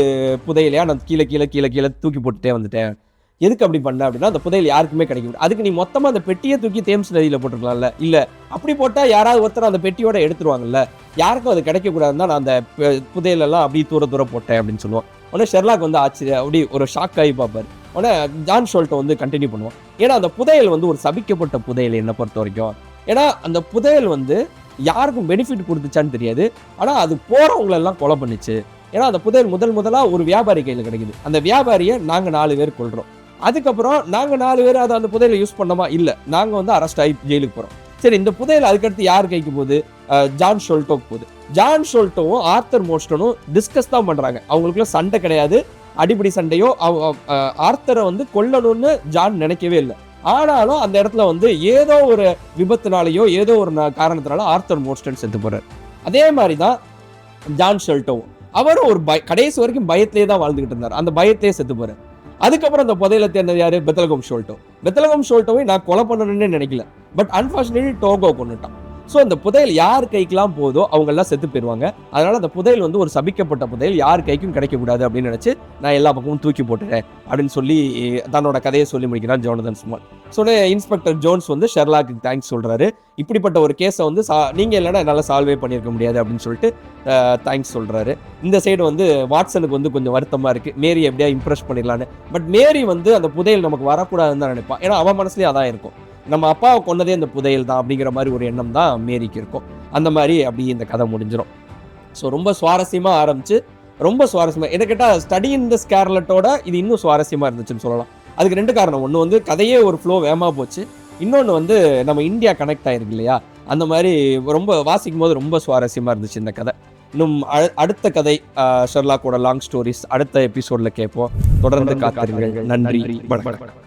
Speaker 1: புதையலையா நான் கீழே கீழே கீழே கீழே தூக்கி போட்டுட்டே வந்துட்டேன். எதுக்கு அப்படி பண்ண அப்படின்னா அந்த புதையல் யாருக்குமே கிடைக்கும். அதுக்கு நீ மொத்தமா அந்த பெட்டியை தூக்கி தேம்ஸ் நதியில போட்டுருக்கலாம்ல. இல்ல அப்படி போட்டா யாராவது ஒருத்தர் அந்த பெட்டியோட எடுத்துருவாங்கல்ல, யாருக்கும் அது கிடைக்க கூடாதுன்னு தான் நான் அந்த புதையல் எல்லாம் அப்படி தூர போட்டேன் அப்படின்னு சொல்லுவோம். உடனே ஷெர்லாக் வந்து ஆச்சரியம் அப்படி ஒரு ஷாக் ஆகி பார்ப்பாரு. உடனே ஜான் ஷோல்ட்டோ வந்து கண்டினியூ பண்ணுவான். ஏன்னா அந்த புதையல் வந்து ஒரு சபிக்கப்பட்ட புதையல் என்னை பொறுத்த வரைக்கும். ஏன்னா அந்த புதையல் வந்து யாருக்கும் பெனிஃபிட் கொடுத்துச்சான்னு தெரியாது, ஆனா அது போறவங்களெல்லாம் கொலை பண்ணுச்சு. ஏன்னா அந்த புதையல் முதலா ஒரு வியாபாரி கையில் கிடைக்குது. அந்த வியாபாரியை நாங்க 4 பேர் கொள்றோம். அதுக்கப்புறம் நாங்க 4 பேர் அதை அந்த புதையலை யூஸ் பண்ணோமா இல்ல, நாங்க வந்து அரெஸ்ட் ஆகி ஜெயிலுக்கு போறோம். சரி இந்த புதையல் அதுக்கடுத்து யார் கைக்கு போகுது? ஜான் ஷோல்ட்டோக்கு போகுது. ஜான் ஷோல்ட்டோவும் ஆர்த்தர் மோர்ஸ்டனும் டிஸ்கஸ் தான் பண்றாங்க. அவங்களுக்குள்ள சண்டை கிடையாது, அடிப்படை சண்டையோ. ஆர்த்தரை வந்து கொல்லணும்னு ஜான் நினைக்கவே இல்லை. ஆனாலும் அந்த இடத்துல வந்து ஏதோ ஒரு விபத்துனாலேயோ ஏதோ ஒரு காரணத்தினால ஆர்த்தர் மோர்ஸ்டன் செத்து போறாரு. அதே மாதிரிதான் ஜான் ஷோல்ட்டோவும் அவரும் ஒரு கடைசி வரைக்கும் பயத்திலே தான் வாழ்ந்துகிட்டு இருந்தார். அந்த பயத்திலே செத்து போறாரு. அதுக்கப்புறம் அந்த புதையலை தேர்ந்தது யாரு? பெத்லகேம் ஷோல்ட்டோ. பெத்லகேம் ஷோல்ட்டோவை நான் கொலை பண்ணணும்னு நினைக்கல, பட் அன்பார்ச்சுனேட்லி டோகோ கொண்டுட்டான். ஸோ அந்த புதையல் யார் கைக்கெல்லாம் போதோ அவங்க எல்லாம் செத்து போயிடுவாங்க. அதனால அந்த புதையல் வந்து ஒரு சபிக்கப்பட்ட புதையல், யார் கைக்கும் கிடைக்கக்கூடாது அப்படின்னு நினைச்சு நான் எல்லா பக்கமும் தூக்கி போட்டுறேன் அப்படின்னு சொல்லி தன்னோட கதையை சொல்லி முடிக்கிறான் Jonathan Small. So inspector Jones வந்து ஷெர்லாக்கு தேங்க்ஸ் சொல்றாரு. இப்படிப்பட்ட ஒரு கேஸை வந்து நீங்க இல்லைன்னா என்னால் சால்வே பண்ணியிருக்க முடியாது அப்படின்னு சொல்லிட்டு தேங்க்ஸ் சொல்றாரு. இந்த சைடு வந்து வாட்சனுக்கு வந்து கொஞ்சம் வருத்தமா இருக்கு, மேரி எப்படியா இம்ப்ரெஸ் பண்ணிடலான்னு. பட் மேரி வந்து அந்த புதையல் நமக்கு வரக்கூடாதுன்னு தான் நினைப்பான். ஏன்னா அவன் மனசுலயே அதான் இருக்கும், நம்ம அப்பாவை கொண்டதே இந்த புதையல் தான் அப்படிங்கிற மாதிரி ஒரு எண்ணம் தான் மேரிக்கு இருக்கும். அந்த மாதிரி அப்படி இந்த கதை முடிஞ்சிடும். ஸோ ரொம்ப சுவாரஸ்யமா ஆரம்பிச்சு ரொம்ப சுவாரஸ்யமா, எதை கேட்டால் ஸ்டடி இன் தி ஸ்கார்லட்டோட இது இன்னும் சுவாரஸ்யமா இருந்துச்சுன்னு சொல்லலாம். அதுக்கு 2 காரணம். ஒன்று வந்து கதையே ஒரு ஃப்ளோ வேகமாக போச்சு, இன்னொன்று வந்து நம்ம இந்தியா கனெக்ட் ஆயிருக்கு இல்லையா, அந்த மாதிரி ரொம்ப வாசிக்கும் போது ரொம்ப சுவாரஸ்யமா இருந்துச்சு இந்த கதை. இன்னும் அடுத்த கதை ஷெர்லாக்கோட லாங் ஸ்டோரிஸ் அடுத்த எபிசோட்ல கேட்போம். தொடர்ந்து காத்திருங்கள். நன்றி, வணக்கம்.